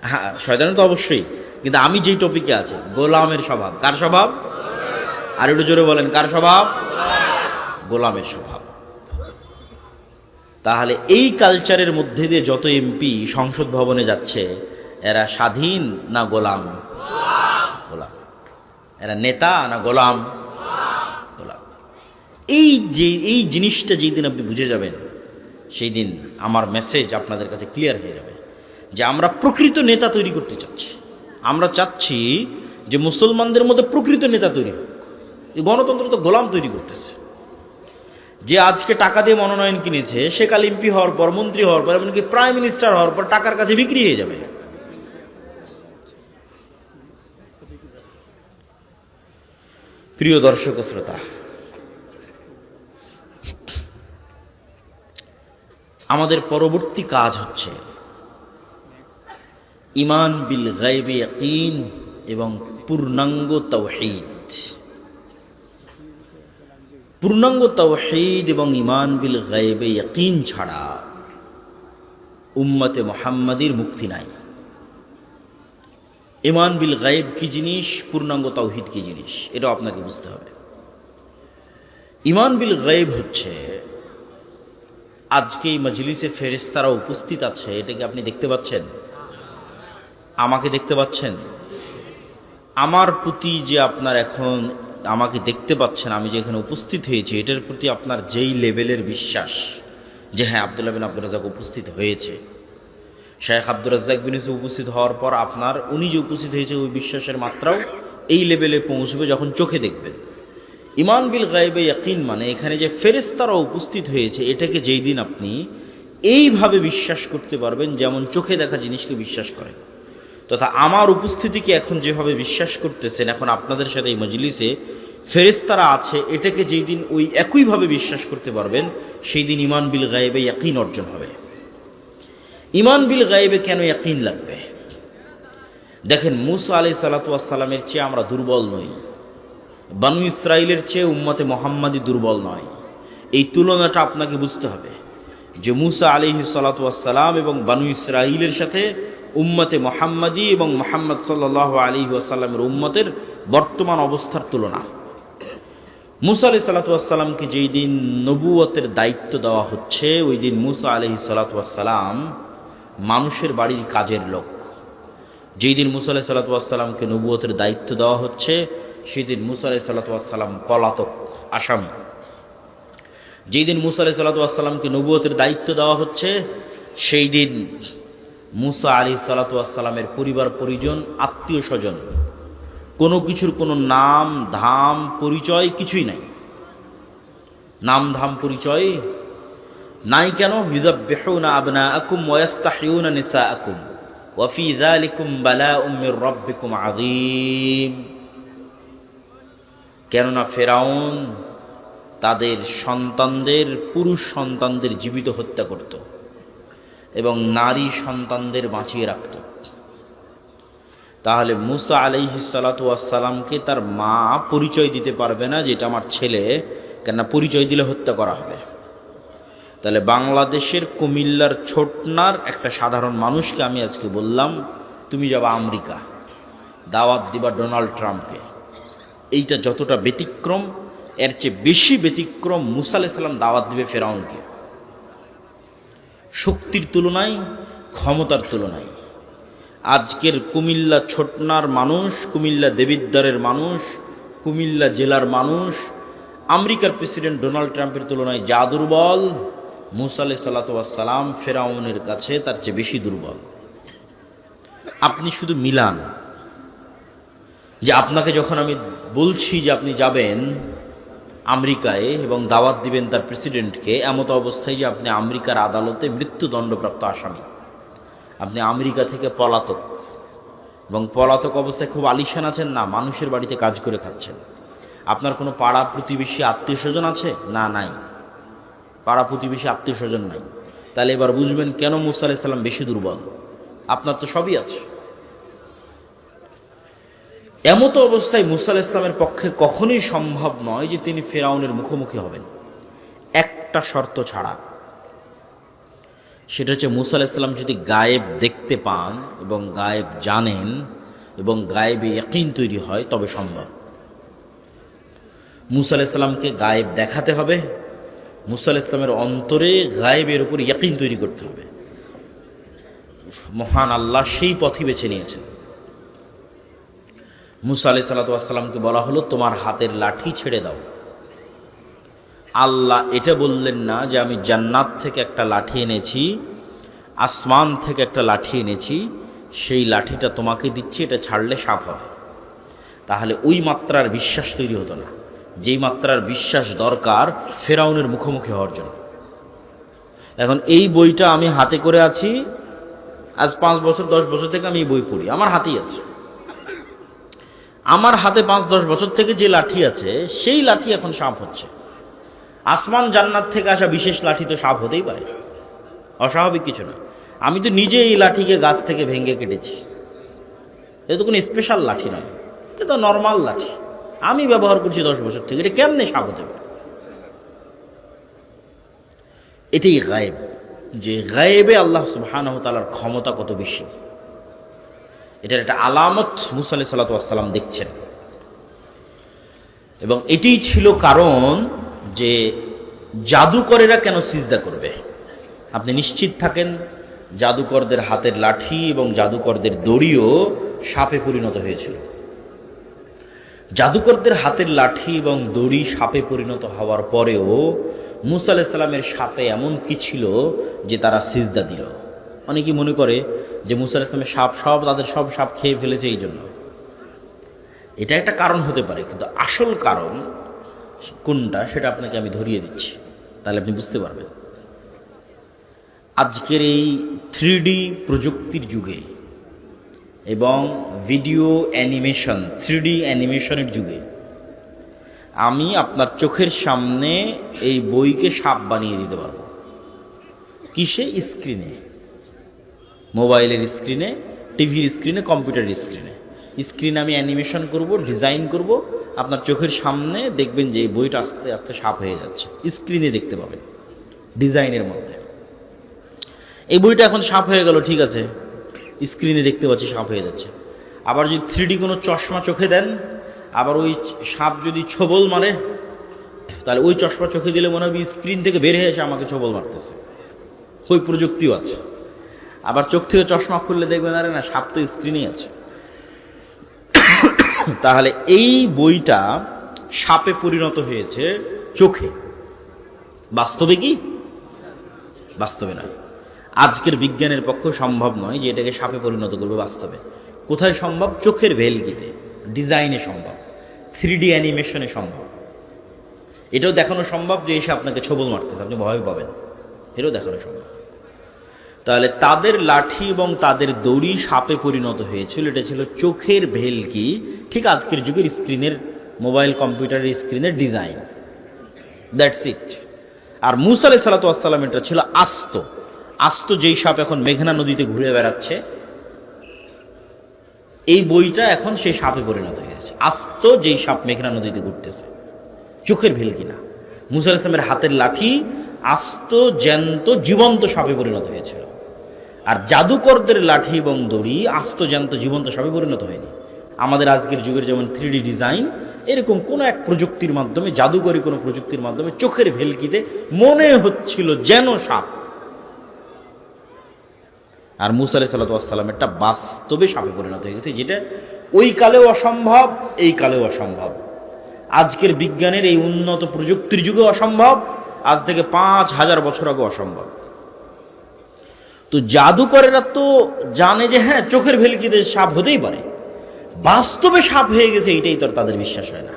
হ্যাঁ, শয়তানের তো অবশ্যই, কিন্তু আমি যেই টপিকে আছে, গোলামের স্বভাব। কার স্বভাব? আর একটু জোরে বলেন, কার স্বভাব? গোলামের স্বভাব। তাহলে এই কালচারের মধ্যে দিয়ে যত এমপি সংসদ ভবনে যাচ্ছে, এরা স্বাধীন না গোলাম? গোলাম। এরা নেতা না গোলাম? গোলাম। এই জিনিসটা যেই দিন আপনি বুঝে যাবেন, সেই দিন আমার মেসেজ আপনাদের কাছে ক্লিয়ার হয়ে যাবে, যে আমরা প্রকৃত নেতা তৈরি করতে চাচ্ছি। আমরা চাচ্ছি যে মুসলমানদের মধ্যে প্রকৃত নেতা তৈরি হোক। গণতন্ত্র তো গোলাম তৈরি করতেছে। যে আজকে টাকা দিয়ে মনোনয়ন কিনেছে, সে কাল এমপি হওয়ার পর, মন্ত্রী হওয়ার পর, এমনকি প্রাইম মিনিস্টার হওয়ার পর টাকার কাছে বিক্রি হয়ে যাবে। প্রিয় দর্শক ও শ্রোতা, আমাদের পরবর্তী কাজ হচ্ছে ঈমান বিল গায়বে ইয়াকিন এবং পূর্ণাঙ্গ তাওহীদ। পূর্ণাঙ্গ তাওহীদ এবং ঈমান বিল গায়বে ইয়াকিন ছাড়া উম্মতে মুহাম্মাদীর মুক্তি নাই। ঈমান বিল গায়ব কি জিনিস, পূর্ণাঙ্গ তাওহীদ কি জিনিস, এটা আপনাকে বুঝতে হবে। ঈমান বিল গায়ব হচ্ছে, আজকে এই মজলিসে ফেরেশতারা উপস্থিত আছে, এটাকে আপনি দেখতে পাচ্ছেন? আমাকে দেখতে পাচ্ছেন? আমার প্রতি যে আপনার এখন আমাকে দেখতে পাচ্ছেন, আমি যে এখানে উপস্থিত হয়েছি, এটার প্রতি আপনার যেই লেভেলের বিশ্বাস, যে হ্যাঁ আব্দুল্লাহ বিন আব্দুর রাজ্জাক উপস্থিত হয়েছে, শেখ আব্দুর রাজ্জাক বিন ইউসুফ উপস্থিত হওয়ার পর আপনার উনি যে উপস্থিত হয়েছে, ওই বিশ্বাসের মাত্রাও এই লেভেলে পৌঁছবে যখন চোখে দেখবেন। ঈমান বিল গায়বে ইয়াকিন মানে এখানে যে ফেরেশতারা উপস্থিত হয়েছে, এটাকে যেই দিন আপনি এইভাবে বিশ্বাস করতে পারবেন, যেমন চোখে দেখা জিনিসকে বিশ্বাস করেন, তথা আমার উপস্থিতিকে এখন যেভাবে বিশ্বাস করতেছেন, এখন আপনাদের সাথে এই মজলিসে ফেরেশতারা আছে, এটাকে যেই দিন ওই একইভাবে বিশ্বাস করতে পারবেন, সেই দিন ঈমান বিল গায়বে ইয়াকিন অর্জন হবে। ঈমান বিল গায়বে কেন ইয়াকিন লাগবে? দেখেন, মূসা আলাইহিস সালাতু ওয়াস সালামের চেয়ে আমরা দুর্বল নই। বানু ইসরাইলের চেয়ে উম্মতে মোহাম্মদী দুর্বল নয়। এই তুলনাটা আপনাকে বুঝতে হবে যে মুসা আলাইহিস সালাতু ওয়াস সালাম এবং বানু ইসরাইলের সাথে উম্মতে মোহাম্মদী এবং মুহাম্মদ সাল্লাল্লাহু আলাইহি ওয়াসাল্লামের উম্মতের বর্তমান অবস্থার তুলনা। মুসা আলাইহিস সালাতু ওয়াস সালামকে যেই দিন নবুয়তের দায়িত্ব দেওয়া হচ্ছে, ওই দিন মুসা আলাইহিস সালাতু ওয়াস সালাম মানুষের বাড়ির কাজের লোক। যেই দিন মুসা আলাইহিস সালাতু ওয়াস সালামকে নবুয়তের দায়িত্ব দেওয়া হচ্ছে, সেই দিন মুসা আলাইহিস সালাতু ওয়াস সালাম পলাতক, আসামি। যেই দিন মুসা আলাইহিস সালাতু ওয়াস সালামকে নবুয়তের দায়িত্ব দেওয়া হচ্ছে, সেই দিন মুসা আলাইহিস সালাতু ওয়াস সালামের পরিবার পরিজন, আত্মীয় স্বজন, কোনো কিছুর কোনো নাম ধাম পরিচয় কিছুই নাই। নাম ধাম পরিচয় নাই কেন? ইউযাব্বিহুনা আবনাআকুম ওয়া ইস্তাহয়ুনা নিসাআকুম ওয়া ফী যালিকুম বালাউম মির রাব্বিকুম আযীম। কেননা ফেরাউন তাদের সন্তানদের, পুরুষ সন্তানদের জীবিত হত্যা করত এবং নারী সন্তানদের বাঁচিয়ে রাখত। তাহলে মুসা আলাইহিস সালাতু ওয়াস সালামকে তার মা পরিচয় দিতে পারবে না যে এটা আমার ছেলে, কেননা পরিচয় দিলে হত্যা করা হবে। তাহলে বাংলাদেশের কুমিল্লার ছোটনার একটা সাধারণ মানুষকে আমি আজকে বললাম, তুমি যাবা আমেরিকা, দাওয়াত দিবা ডোনাল্ড ট্রাম্পকে। এইটা যতটা ব্যতিক্রম, এর চেয়ে বেশি ব্যতিক্রম মুসা আলাইহিস সালাম দাওয়াত দিবে ফেরাউনকে। শক্তির তুলনায়, ক্ষমতার তুলনায় আজকের কুমিল্লা ছোটনার মানুষ, কুমিল্লা দেবিদ্বারের মানুষ, কুমিল্লা জেলার মানুষ আমেরিকার প্রেসিডেন্ট ডোনাল্ড ট্রাম্পের তুলনায় যা দুর্বল, মুসা আলাইহিস সালাতু ওয়াস সালাম ফেরাউনের কাছে তার চেয়ে বেশি দুর্বল। আপনি শুধু মিলান যে আপনাকে যখন আমি বলছি যে আপনি যাবেন আমেরিকায় এবং দাওয়াত দিবেন তার প্রেসিডেন্টকে, এমত অবস্থায় যে আপনি আমেরিকার আদালতে মৃত্যুদণ্ডপ্রাপ্ত আসামি, আপনি আমেরিকা থেকে পলাতক, এবং পলাতক অবস্থায় খুব আলিশান আছেন না, মানুষের বাড়িতে কাজ করে খাচ্ছেন। আপনার কোনো পাড়া প্রতিবেশী আত্মীয় স্বজন আছে? না, নাই। পাড়া প্রতিবেশী আত্মীয় স্বজন নাই। তাহলে এবার বুঝবেন কেন মুসা আলাইহিস সালাম বেশি দুর্বল। আপনার তো সবই আছে। এমত অবস্থায় মুসা আলাইহিস সালামের পক্ষে কখনোই সম্ভব নয় যে তিনি ফেরাউনের মুখোমুখি হবেন, একটা শর্ত ছাড়া। সেটা হচ্ছে মুসা আলাইহিস সালাম যদি গায়েব দেখতে পান এবং গায়েব জানেন এবং গায়েবে ইয়াকিন তৈরি হয়, তবে সম্ভব। মুসা আলাইহিস সালামকে গায়েব দেখাতে হবে, মুসা আলাইহিস সালামের অন্তরে গায়েবের উপর ইয়াকিন তৈরি করতে হবে। মহান আল্লাহ সেই পথই বেছে নিয়েছেন। মুসা আলাইহিস সালাতু ওয়াস সালামকে বলা হলো, তোমার হাতের লাঠি ছেড়ে দাও। আল্লাহ এটা বললেন না যে আমি জান্নাত থেকে একটা লাঠি এনেছি, আসমান থেকে একটা লাঠি এনেছি, সেই লাঠিটা তোমাকে দিচ্ছি, এটা ছাড়লে সাপ হবে। তাহলে ওই মাত্রার বিশ্বাস তৈরি হতো না, যেই মাত্রার বিশ্বাস দরকার ফেরাউনের মুখোমুখি হওয়ার জন্য। এখন এই বইটা আমি হাতে করে আছি, আজ 5 বছর 10 বছর থেকে আমি এই বই পড়ি, আমার হাতেই আছে। আমার হাতে 5-10 বছর থেকে যে লাঠি আছে, সেই লাঠি এখন সাপ হচ্ছে। আসমান জান্নাত থেকে আসা বিশেষ লাঠি তো সাপ হতেই পারে, অস্বাভাবিক কিছু না। আমি তো নিজে এই লাঠিকে গাছ থেকে ভেঙে কেটেছি, এটা তো কোনো স্পেশাল লাঠি নয়, এটা তো নর্মাল লাঠি, আমি ব্যবহার করছি 10 বছর থেকে। এটা কেমনে সাপ হতে পারে? এটাই গায়েব, যে গায়েবে আল্লাহ সুবহানাহু ওয়া তাআলার ক্ষমতা কত বেশি। এটার একটা আলামত মুসা আলাইহিস সালাতু ওয়াস সালাম দেখছেন। এবং এটাই ছিল কারণ যে জাদুকরেরা কেন সিজদা করবে। আপনি নিশ্চিত থাকেন জাদুকরদের হাতের লাঠি এবং জাদুকরদের দড়িও সাপে পরিণত হয়েছিল। জাদুকরদের হাতের লাঠি এবং দড়ি সাপে পরিণত হওয়ার পরেও মুসা আলাইহিস সালামের সাপে এমন কি ছিল যে তারা সিজদা দিল। অনেকেই মনে করে যে মুসা আলাইহিস সালামের সাপ তাদের সব সাপ খেয়ে ফেলেছে, এই জন্য। এটা একটা কারণ হতে পারে, কিন্তু আসল কারণ কোনটা সেটা আপনাকে আমি ধরিয়ে দিচ্ছি, তাহলে আপনি বুঝতে পারবেন। আজকের এই 3D প্রযুক্তির যুগে এবং ভিডিও অ্যানিমেশন, 3D অ্যানিমেশনের যুগে আমি আপনার চোখের সামনে এই বইকে সাপ বানিয়ে দিতে পারবো। কিসে? স্ক্রিনে, মোবাইলের স্ক্রিনে, টিভির স্ক্রিনে, কম্পিউটারের স্ক্রিনে। স্ক্রিনে আমি অ্যানিমেশন করব, ডিজাইন করব, আপনার চোখের সামনে দেখবেন যে এই বইটা আস্তে আস্তে সাপ হয়ে যাচ্ছে, স্ক্রিনে দেখতে পাবেন ডিজাইনের মধ্যে। এই বইটা এখন সাপ হয়ে গেল, ঠিক আছে, স্ক্রিনে দেখতে পাচ্ছি সাপ হয়ে যাচ্ছে। আবার যদি 3D কোনো চশমা চোখে দেন, আবার ওই সাপ যদি ছোবল মারে, তাহলে ওই চশমা চোখে দিলে মনে হবে স্ক্রিন থেকে বের হয়ে এসে আমাকে ছোবল মারতেছে। ওই প্রযুক্তিও আছে। আবার চোখ থেকে চশমা খুললে দেখবেন আরে না, সাপ তো স্ক্রিনেই আছে। তাহলে এই বইটা সাপে পরিণত হয়েছে চোখে। বাস্তবে কি? বাস্তবে নয়। আজকের বিজ্ঞানের পক্ষে সম্ভব নয় যে এটাকে সাপে পরিণত করবে বাস্তবে। কোথায় সম্ভব? চোখের ভেলকিতে, ডিজাইনে সম্ভব, 3D অ্যানিমেশনে সম্ভব। এটাও দেখানো সম্ভব যে এসে আপনাকে ছোবল মারতেছে, আপনি ভয় পাবেন, এটাও দেখানো সম্ভব। তাহলে তাদের লাঠি এবং তাদের দড়ি সাপে পরিণত হয়েছিল, এটা ছিল চোখের ভেলকি, ঠিক আজকের যুগের স্ক্রিনের, মোবাইল কম্পিউটারের স্ক্রিনের ডিজাইন। That's it. আর মুসা আলাইহিস সালাতু ওয়াস সালাম এটা ছিল আস্ত। আস্ত যেই সাপ এখন মেঘনা নদীতে ঘুরে বেড়াচ্ছে, এই বইটা এখন সেই সাপে পরিণত হয়েছে। আস্ত যেই সাপ মেঘনা নদীতে ঘুরতেছে, চোখের ভেলকি না। মুসা আলাইহিস সালামের হাতের লাঠি আস্ত জ্যান্ত জীবন্ত সাপে পরিণত হয়েছিল। আর জাদুকরদের লাঠি এবং দড়ি আস্ত জ্যান্ত জীবন্ত সাপে পরিণত হয়নি। আমাদের আজকের যুগের যেমন 3D ডিজাইন, এরকম কোনো এক প্রযুক্তির মাধ্যমে, জাদুকরী কোনো প্রযুক্তির মাধ্যমে চোখের ভেলকিতে মনে হচ্ছিল যেন সাপ। আর মুসা আলাইহিস সালাতু ওয়াস সালামেরটা বাস্তবে সাপে পরিণত হয়ে গেছে, যেটা ওই কালেও অসম্ভব, এই কালেও অসম্ভব। আজকের বিজ্ঞানের এই উন্নত প্রযুক্তির যুগে অসম্ভব, আজ থেকে 5000 বছর আগে অসম্ভব। তো জাদুকরেরা তো জানে যে হ্যাঁ, চোখের ভেলকিতে সাপ হতেই পারে, বাস্তবে সাপ হয়ে গেছে এইটাই তো তাদের বিশ্বাস হয় না।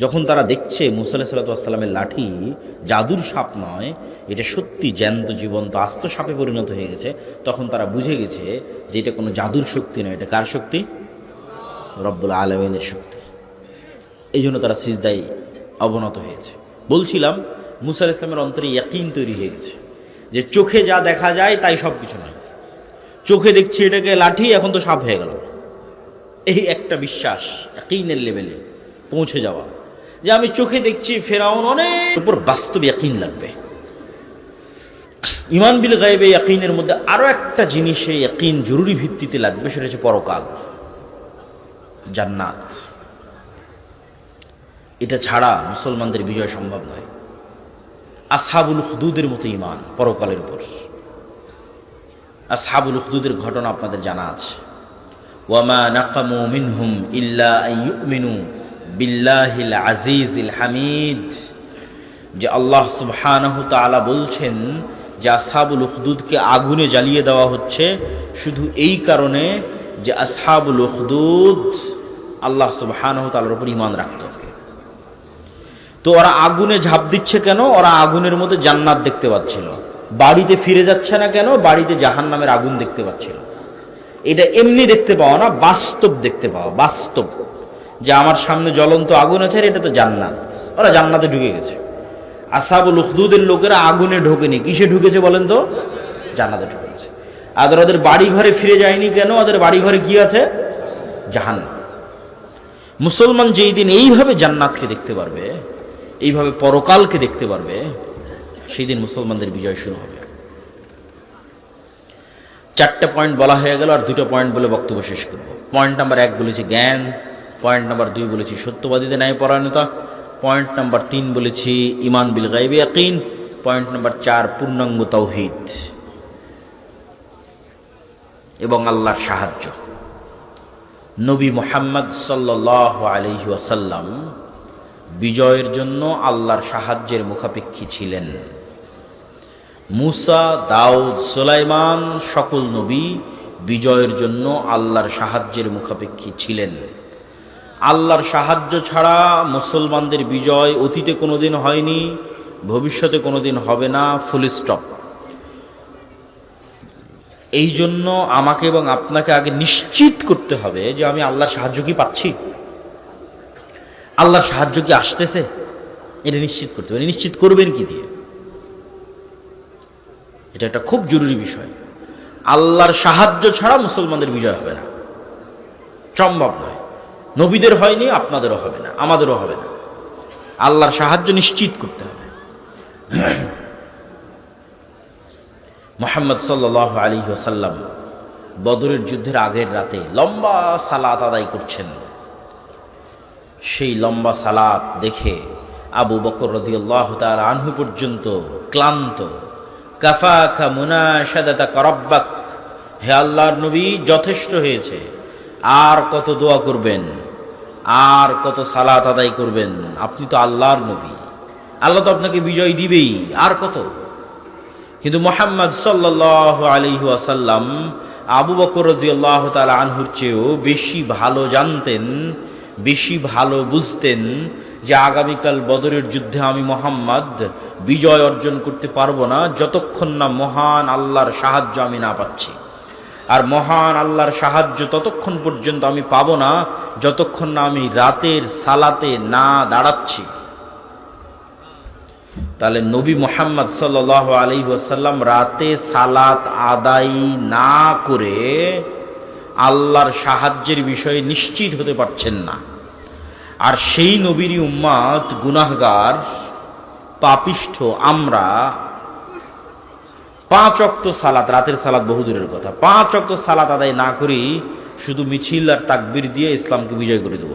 যখন তারা দেখছে মুসা আলাইহিস সালাতু ওয়াস সালামের লাঠি জাদুর সাপ নয়, এটা সত্যি জ্যান্ত জীবন্ত আস্ত সাপে পরিণত হয়ে গেছে, তখন তারা বুঝে গেছে যে এটা কোনো জাদুর শক্তি নয়, এটা কার শক্তি? রব্বুল আলামিনের শক্তি। এই জন্য তারা সিজদায় অবনত হয়েছে। বলছিলাম মুসা আলাইহিস সালামের অন্তরে ইয়াকিন তৈরি হয়ে গেছে যে চোখে যা দেখা যায় তাই সব কিছু নয়। চোখে দেখছি এটাকে লাঠি, এখন তো সাপ হয়ে গেল। এই একটা বিশ্বাস, ইয়াকিনের লেভেলে পৌঁছে যাওয়া, যে আমি চোখে দেখছি ফেরাউন, অনেক উপর বাস্তব ইয়াকিন লাগবে। ঈমান বিল গায়বে ইয়াকিনের মধ্যে আরো একটা জিনিসে ইয়াকিন জরুরি ভিত্তিতে লাগবে, সেটা হচ্ছে পরকাল, জান্নাত। এটা ছাড়া মুসলমানদের বিজয় সম্ভব নয়। আসহাবুল উখদুদের মতো ঈমান পরকালের উপর। আসহাবুল উখদুদের ঘটনা আপনাদের জানা আছে। ওয়ামা নাকামু মিনহুম ইল্লা আন ইউমিনু বিল্লাহিল আজিজিল হামিদ। যে আল্লাহ সুবহানাহু তাআলা বলছেন যে আসহাবুল উখদুদকে আগুনে জ্বালিয়ে দেওয়া হচ্ছে শুধু এই কারণে যে আসহাবুল উখদুদ আল্লাহ সুবহানাহু তাআলার উপর ঈমান রাখত। তো ওরা আগুনে ঝাঁপ দিচ্ছে কেন? ওরা আগুনের মধ্যে জান্নাত দেখতে পাচ্ছিল। বাড়িতে ফিরে যাচ্ছে না কেন? বাড়িতে জাহান্নামের আগুন দেখতে পাচ্ছিল। এটা এমনি দেখতে পাওয়া না, বাস্তব দেখতে পাওয়া। বাস্তব যে আমার সামনে জ্বলন্ত আগুন আছে, এটা তো জান্নাত। ওরা জান্নাতে ঢুকে গেছে। আসহাবুল উখদুদের লোকেরা আগুনে ঢোকেনি, কিসে ঢুকেছে বলেন তো? জান্নাতে ঢুকেছে। আর ওদের বাড়ি ঘরে ফিরে যায়নি কেন? ওদের বাড়ি ঘরে কি আছে? জাহান্নাম। মুসলমান যেই দিন এইভাবে জান্নাতকে দেখতে পারবে, এইভাবে পরকালকে দেখতে পারবে, সেই দিন মুসলমানদের বিজয় শুরু হবে। 4টে পয়েন্ট বলা হয়ে গেল, আর 2টো পয়েন্ট বলে বক্তব্য শেষ করব। পয়েন্ট নাম্বার 1 বলেছি জ্ঞান, পয়েন্ট নাম্বার 2 বলেছি সত্যবাদীদের ন্যায়পরায়ণতা, পয়েন্ট নাম্বার 3 বলেছি ঈমান বিল গায়বি ইয়াকিন, পয়েন্ট নাম্বার 4 পূর্ণাঙ্গ তাওহীদ এবং আল্লাহর সাহায্য। নবী মুহাম্মদ সাল্লাল্লাহু আলাইহি ওয়াসাল্লাম বিজয়ের জন্য আল্লাহর সাহায্যের মুখাপেক্ষী ছিলেন। মুসা, দাউদ, সুলাইমান সকল নবী বিজয়ের জন্য আল্লাহর সাহায্যের মুখাপেক্ষী ছিলেন। আল্লাহর সাহায্য ছাড়া মুসলমানদের বিজয় অতীতে কোনোদিন হয়নি, ভবিষ্যতে কোনোদিন হবে না, ফুল স্টপ। এই জন্য আমাকে এবং আপনাকে আগে নিশ্চিত করতে হবে যে আমি আল্লাহর সাহায্য কি পাচ্ছি, আল্লাহর সাহায্য কি আসতেছে, এটা নিশ্চিত করতে হবে। নিশ্চিত করবেন কি দিয়ে? এটা একটা খুব জরুরি বিষয়। আল্লাহর সাহায্য ছাড়া মুসলমানদের বিজয় হবে না, সম্ভব নয়। নবীদের হয়নি, আপনাদেরও হবে না, আমাদেরও হবে না। আল্লাহর সাহায্য নিশ্চিত করতে হবে। মুহাম্মদ সাল্লাল্লাহু আলাইহি ওয়াসাল্লাম বদরের যুদ্ধের আগের রাতে লম্বা সালাত আদায় করছেন। সেই লম্বা সালাত দেখে আবু বকর রাদিয়াল্লাহু তাআলা আনহু পর্যন্ত ক্লান্ত। কাফাকা মুনাশাদাতাকা রাব্বাক, হে আল্লাহর নবী, যথেষ্ট হয়েছে, আর কত দোয়া করবেন, আর কত সালাত আদায় করবেন? আপনি তো আল্লাহর নবী, আল্লাহ তো আপনাকে বিজয় দিবেই, আর কত? কিন্তু মুহাম্মদ সাল্লাল্লাহু আলাইহি ওয়াসাল্লাম আবু বকর রাদিয়াল্লাহু তাআলা আনহুর চেয়েও বেশি ভালো জানতেন, বেশি ভালো বুঝতেন যে আগামীকাল বদরের যুদ্ধে আমি মুহাম্মদ বিজয় অর্জন করতে পারবো না যতক্ষণ না মহান আল্লাহর সাহায্য আমি না পাচ্ছি। আর মহান আল্লাহর সাহায্য ততক্ষণ পর্যন্ত আমি পাবো না যতক্ষণ না আমি রাতের সালাতে না দাঁড়াচ্ছি। তাহলে নবী মুহাম্মদ সাল্লাল্লাহু আলাইহি ওয়াসাল্লাম রাতে সালাত আদায় না করে আল্লাহর সাহায্যের বিষয়ে নিশ্চিত হতে পারছেন না। আর সেই নবীরই উম্মত গুনাহগার পাপিষ্ঠ আমরা 5 ওয়াক্ত সালাত, রাতের সালাত বহুদূরের কথা, 5 ওয়াক্ত সালাত আদায় না করি শুধু মিছিল আর তাকবীর দিয়ে ইসলামকে বিজয় করে দেব।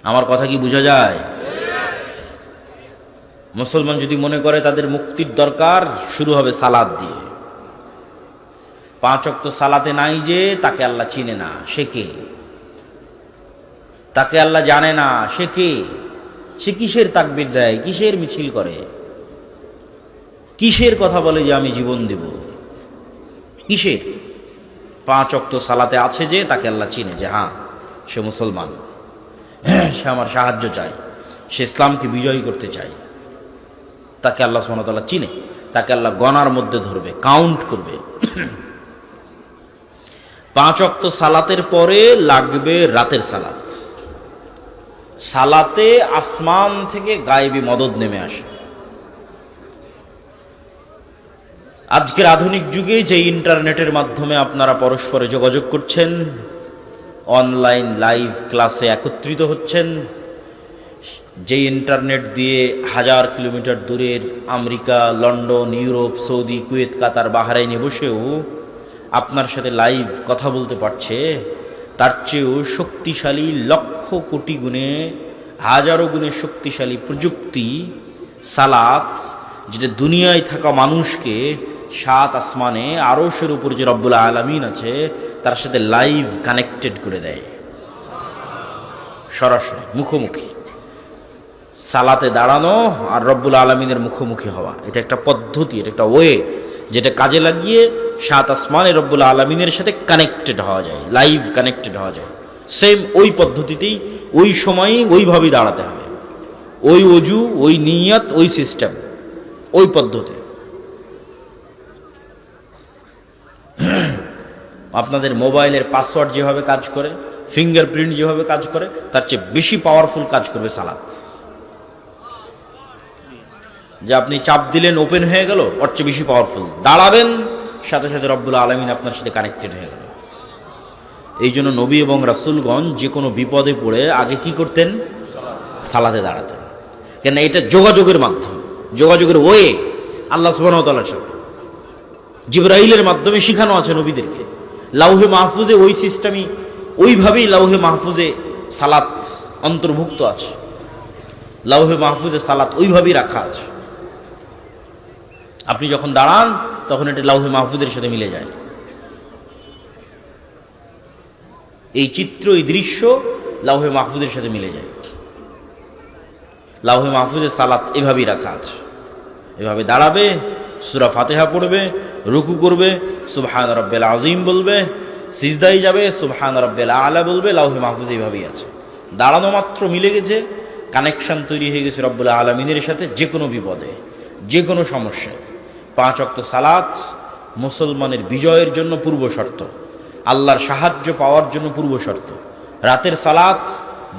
আমার কথা কি বোঝা যায়? মুসলমান যদি মনে করে তাদের মুক্তির দরকার, শুরু হবে সালাত দিয়ে। 5 ওয়াক্ত সালাতে নাই যে তাকে আল্লাহ চিনে না, সে কে? তাকে আল্লাহ জানে না, সে কে? সে কিসের তাকবীর দেয়, কিসের মিছিল করে, কিসের কথা বলে যে আমি জীবন দেব, কিসের? 5 ওয়াক্ত সালাতে আছে যে তাকে আল্লাহ চিনে, যে হ্যাঁ সে মুসলমান, সে আমার সাহায্য চায়, সে ইসলামকে বিজয়ী করতে চায়। তাকে আল্লাহ সুবহানাহু ওয়া তাআলা চিনে, তাকে আল্লাহ গণার মধ্যে ধরবে, কাউন্ট করবে। 5 ওয়াক্ত সালাতের পরে লাগবে রাতের সালাত। সালাতে আসমান থেকে গায়েবী মদদ নেমে আসে। আজকের আধুনিক যুগে যে ইন্টারনেটের মাধ্যমে আপনারা পরস্পরে যোগাযোগ করছেন, অনলাইন লাইভ ক্লাসে একত্রিত হচ্ছেন, যে ইন্টারনেট দিয়ে 1000 কিলোমিটার দূরের America, London, Europe, Saudi, Kuwait, Qatar, বাহরাইনে বসেও আপনার সাথে লাইভ কথা বলতে পারছে, তার চেয়েও শক্তিশালী লক্ষ কোটি গুণে, হাজারো গুণে শক্তিশালী প্রযুক্তি সালাত, যেটা দুনিয়ায় থাকা মানুষকে 7 আসমানে আরশের উপর যে রব্বুল আলামিন আছে তার সাথে লাইভ কানেক্টেড করে দেয়, সরাসরি মুখোমুখি। সালাতে দাঁড়ানো আর রব্বুল আলামিনের মুখোমুখি হওয়া, এটা একটা পদ্ধতি, এটা একটা ওয়ে, যেটা কাজে লাগিয়ে 7 আসমানে রব্বুল আলামিনের সাথে কানেক্টেড হওয়া যায়, লাইভ কানেক্টেড হওয়া যায়। সেম ওই পদ্ধতিতেই, ওই সময়ই ওইভাবেই দাঁড়াতে হবে, ওই ওযু, ওই নিয়ত, ওই সিস্টেম, ওই পদ্ধতি। আপনাদের মোবাইলের পাসওয়ার্ড যেভাবে কাজ করে, ফিঙ্গারপ্রিন্ট যেভাবে কাজ করে, তার চেয়ে বেশি পাওয়ারফুল কাজ করবে সালাত। যে আপনি চাপ দিলেন ওপেন হয়ে গেল, ওর চেয়ে বেশি পাওয়ারফুল। দাঁড়াবেন, সাথে সাথে রব্বুল আলামিন আপনার সাথে কানেক্টেড হয়ে গেল। এই জন্য নবী এবং রাসূলগণ যে কোনো বিপদে পড়ে আগে কি করতেন? সালাতে দাঁড়াতেন। কেন? এটা যোগাযোগের মাধ্যম, যোগাযোগের ওয়ে আল্লাহ সুবহানাহু ওয়া তাআলার সাথে। জিবরাইলের মাধ্যমে শিখানো আছে নবীদেরকে। লাউহে মাহফুজে ওই সিস্টেমই, ওইভাবেই লাউহে মাহফুজে সালাত অন্তর্ভুক্ত আছে। লাউহে মাহফুজে সালাত ওইভাবেই রাখা আছে। আপনি যখন দাঁড়ান তখন এটা লাউহে মাহফুজের সাথে মিলে যায়। এই চিত্র, এই দৃশ্য লাউহে মাহফুজের সাথে মিলে যায়। লাউহে মাহফুজের সালাত এভাবেই রাখা আছে। এভাবে দাঁড়াবে, সূরা ফাতিহা পড়বে, রুকু করবে, সুবহান রাব্বিল আযীম বলবে, সিজদায় যাবে, সুবহান রাব্বিল আলা বলবে। লাউহে মাহফুজ এইভাবেই আছে। দাঁড়ানো মাত্র মিলে গেছে, কানেকশন তৈরি হয়ে গেছে রব্বুল আলামিনের সাথে। যে কোনো বিপদে, যে কোনো সমস্যায় 5 ওয়াক্ত সালাত মুসলমানের বিজয়ের জন্য পূর্ব শর্ত, আল্লাহর সাহায্য পাওয়ার জন্য পূর্ব শর্ত। রাতের সালাত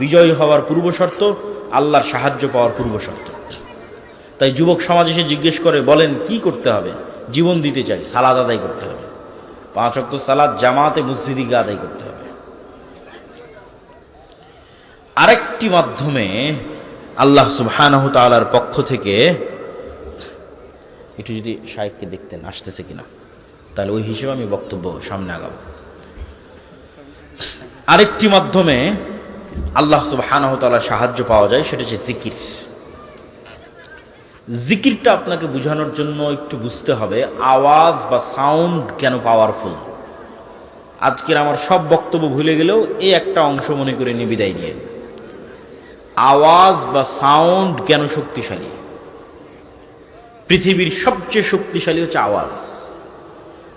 বিজয়ী হওয়ার পূর্ব শর্ত, আল্লাহর সাহায্য পাওয়ার পূর্ব শর্ত। তাই যুবক সমাজ এসে জিজ্ঞেস করে, বলেন কি করতে হবে? জীবন দিতে চাই, সালাত আদায় করতে হবে। 5 ওয়াক্ত সালাত জামাতে মসজিদে গিয়ে আদায় করতে হবে। আরেকটি মাধ্যমে আল্লাহ সুবহানাহু তাআলার পক্ষ থেকে, একটু যদি শাইখকে দেখতেন আসতেছে কিনা, তাহলে ওই হিসেবে আমি বক্তব্য সামনে আগাবো। আরেকটি মাধ্যমে আল্লাহ সুবহানাহু তাআলার সাহায্য পাওয়া যায়, সেটা হচ্ছে জিকির। জিকিরটা আপনাকে বোঝানোর জন্য একটু বুঝতে হবে আওয়াজ বা সাউন্ড কেন পাওয়ারফুল। আজকের আমার সব বক্তব্য ভুলে গেলেও এই একটা অংশ মনে করে নিয়ে বিদায় নিয়ে, আওয়াজ বা সাউন্ড কেন শক্তিশালী। পৃথিবীর সবচেয়ে শক্তিশালী হচ্ছে আওয়াজ,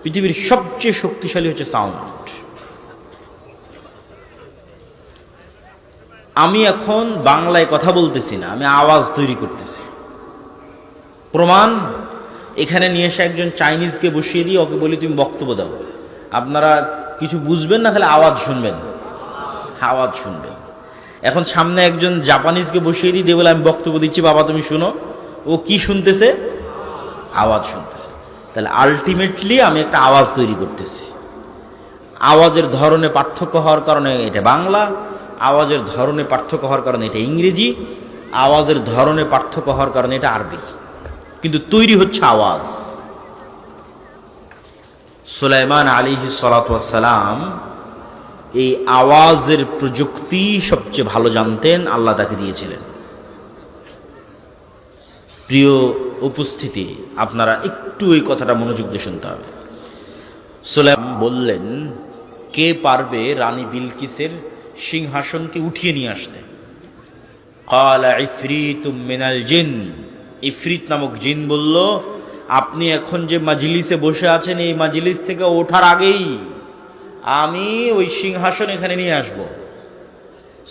পৃথিবীর সবচেয়ে শক্তিশালী হচ্ছে সাউন্ড। আমি এখন বাংলায় কথা বলতেছি না, আমি আওয়াজ তৈরি করতেছি। প্রমাণ, এখানে নিয়ে এসে একজন চাইনিজকে বসিয়ে দিয়ে ওকে বলি তুমি বক্তব্য দাও, আপনারা কিছু বুঝবেন না, খালি আওয়াজ শুনবেন, আওয়াজ শুনবেন। এখন সামনে একজন জাপানিজকে বসিয়ে দিয়ে বলে আমি বক্তব্য দিচ্ছি, বাবা তুমি শুনো, ও কি শুনতেছে? আওয়াজ শুনতেছে। তাহলে আলটিমেটলি আমি একটা আওয়াজ তৈরি করতেছি। আওয়াজের ধরনে পার্থক্য হওয়ার কারণে এটা বাংলা, আওয়াজের ধরনে পার্থক্য হওয়ার কারণে এটা ইংরেজি, আওয়াজের ধরনে পার্থক্য হওয়ার কারণে এটা আরবি, কিন্তু তৈরি হচ্ছে আওয়াজ। সুলাইমান আলাইহিস সালাতু ওয়াস সালাম এই আওয়াজের প্রযুক্তি সবচেয়ে ভালো জানতেন, আল্লাহ তাকে দিয়েছিলেন। প্রিয় উপস্থিতি, আপনারা একটু এই কথাটা মনোযোগ দিয়ে শুনতে হবে। সুলাইমান বললেন, কে পারবে রানী বিলকিসের সিংহাসনকে উঠিয়ে নিয়ে আসতে? ক্বালা ইফরিতুম মিনাল জিন, ইফরিত নামক জিন বলল, আপনি এখন যে মাজলিসে বসে আছেন এই মাজলিস থেকে ওঠার আগেই আমি ওই সিংহাসন এখানে নিয়ে আসব।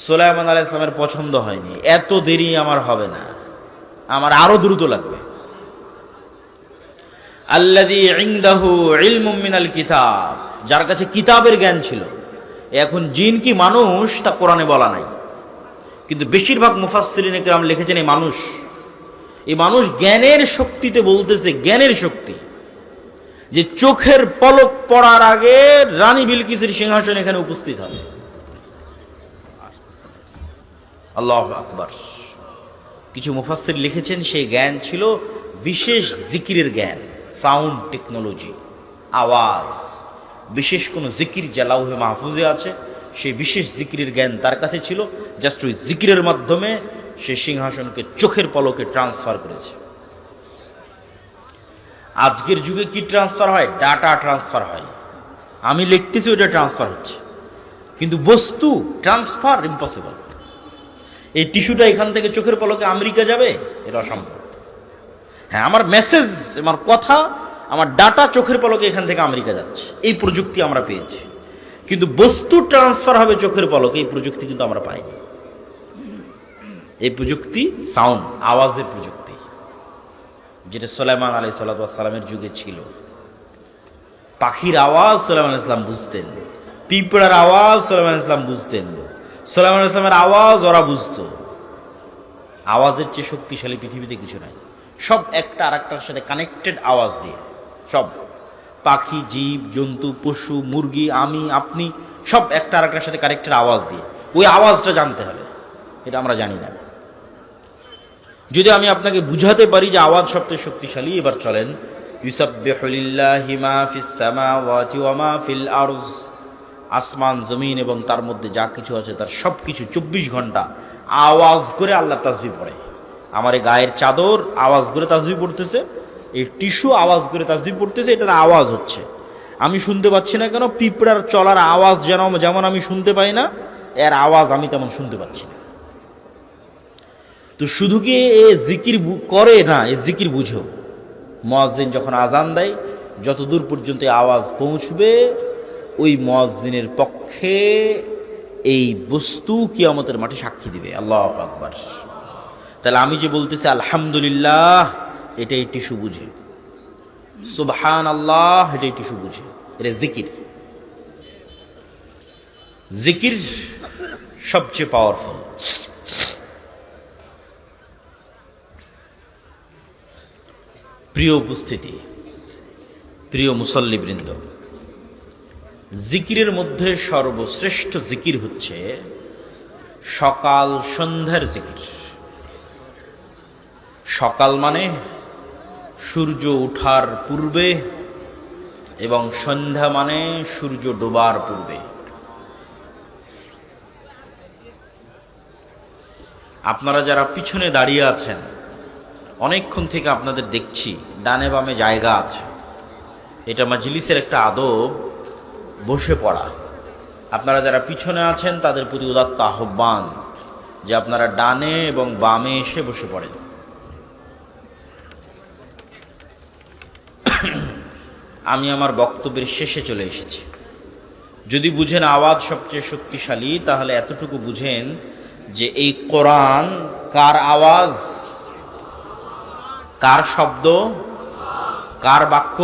সুলাইমান আলাইহিস সালামের পছন্দ হয়নি, এত দেরি আমার হবে না, আমার আরো দ্রুত লাগবে। আল্লাযী ইনদাহু ইলমুম মিনাল কিতাব, যার কাছে কিতাবের জ্ঞান ছিল। এখন জিন কি মানুষ তা কোরআনে বলা নাই, কিন্তু বেশিরভাগ মুফাসসিরিনে কেরাম লিখেছেন এই মানুষ জ্ঞানের শক্তিতে বলতেছে, জ্ঞানের শক্তি, যে চোখের পলক পড়ার আগে রানী বিলকিসের সিংহাসন এখানে উপস্থিত হবে। আল্লাহু আকবার। কিছু মুফাসসির লিখেছেন সেই জ্ঞান ছিল বিশেষ জিকিরের জ্ঞান, সাউন্ড টেকনোলজি, আওয়াজ, বিশেষ কোনো জিকির যা লাউহে মাহফুজে আছে, সেই বিশেষ জিকিরের জ্ঞান তার কাছে ছিল। জাস্ট ওই জিকিরের মাধ্যমে সে সিংহাসনকে চোখের পলকে ট্রান্সফার করেছে। আজকের যুগে কি ট্রান্সফার হয়? ডাটা ট্রান্সফার হয়। আমি লিখতেছি, ওইটা ট্রান্সফার হচ্ছে, কিন্তু বস্তু ট্রান্সফার ইম্পসিবল। এই টিস্যুটা এখান থেকে চোখের পলকে আমেরিকা যাবে, এটা অসম্ভব। হ্যাঁ, আমার মেসেজ, আমার কথা, আমার ডাটা চোখের পলকে এখান থেকে আমেরিকা যাচ্ছে, এই প্রযুক্তি আমরা পেয়েছি। কিন্তু বস্তু ট্রান্সফার হবে চোখের পলকে, এই প্রযুক্তি কিন্তু আমরা পাইনি। এই প্রযুক্তি সাউন্ড, আওয়াজের প্রযুক্তি, যেটা সুলাইমান আলাইহিস সালামের যুগে ছিল। পাখির আওয়াজ সুলাইমান আলাইহিস সালাম বুঝতেন, পিঁপড়ার আওয়াজ সুলাইমান আলাইহিস সালাম বুঝতেন, সুলাইমান আলাইহিস সালামের আওয়াজ ওরা বুঝতো। আওয়াজের চেয়ে শক্তিশালী পৃথিবীতে কিছু নাই। সব একটা আর একটার সাথে কানেক্টেড আওয়াজ দিয়ে, সব পাখি, জীব জন্তু, পশু, মুরগি, আমি, আপনি, সব একটা আর একটার সাথে কানেক্টেড আওয়াজ দিয়ে। ওই আওয়াজটা জানতে হবে, এটা আমরা জানি না। যদি আমি আপনাকে বুঝাতে পারি যে আওয়াজ সবচেয়ে শক্তিশালী, এবার চলেন, ইউসাব্বিহু লিল্লাহি মা ফিস সামাওয়াতি ওয়া মা ফিল আরজ, আসমান জমিন এবং তার মধ্যে যা কিছু আছে তার সব কিছু 24 ঘন্টা আওয়াজ করে আল্লাহ তাসবিহ পড়ে। আমার এই গায়ের চাদর আওয়াজ করে তাসবিহ পড়তেছে, এই টিস্যু আওয়াজ করে তাসবিহ পড়তেছে, এটার আওয়াজ হচ্ছে। আমি শুনতে পাচ্ছি না কেন? পিঁপড়ার চলার আওয়াজ যেমন আমি শুনতে পাই না, এর আওয়াজ আমি তেমন শুনতে পাচ্ছি না। তো শুধু কি এ জিকির করে না, এ জিকির বুঝেও। মুয়াজ্জিন যখন আজান দেয়, যতদূর পর্যন্ত আওয়াজ পৌঁছবে ওই মুয়াজ্জিনের পক্ষে এই বস্তু কিয়ামতের মাঠে সাক্ষী দিবে। আল্লাহু আকবার। তাহলে আমি যে বলতেছি আলহামদুলিল্লাহ, এটা এই টিস্যু বুঝে। সুবহানাল্লাহ, এটা এই টিস্যু বুঝে। এটা জিকির। জিকির সবচেয়ে পাওয়ারফুল। প্রিয় উপস্থিতি, প্রিয় মুসল্লিবৃন্দ, জিকিরের মধ্যে সর্বশ্রেষ্ঠ জিকির হচ্ছে সকাল সন্ধ্যার জিকির। সকাল মানে সূর্য ওঠার পূর্বে এবং সন্ধ্যা মানে সূর্য ডোবার পূর্বে। আপনারা যারা পিছনে দাঁড়িয়ে আছেন, অনেকক্ষণ থেকে আপনাদের দেখছি ডানে বামে জায়গা আছে। এটা মাজলিসের একটা আদব, বসে পড়া। আপনারা যারা পিছনে আছেন তাদের প্রতি উদাত্ত আহ্বান যে আপনারা ডানে এবং বামে এসে বসে পড়েন। আমি আমার বক্তব্যের শেষে চলে এসেছি। যদি বুঝেন আওয়াজ সবচেয়ে শক্তিশালী, তাহলে এতটুকু বুঝেন যে এই কোরআন কার আওয়াজ, কার শব্দ, কার বাক্য,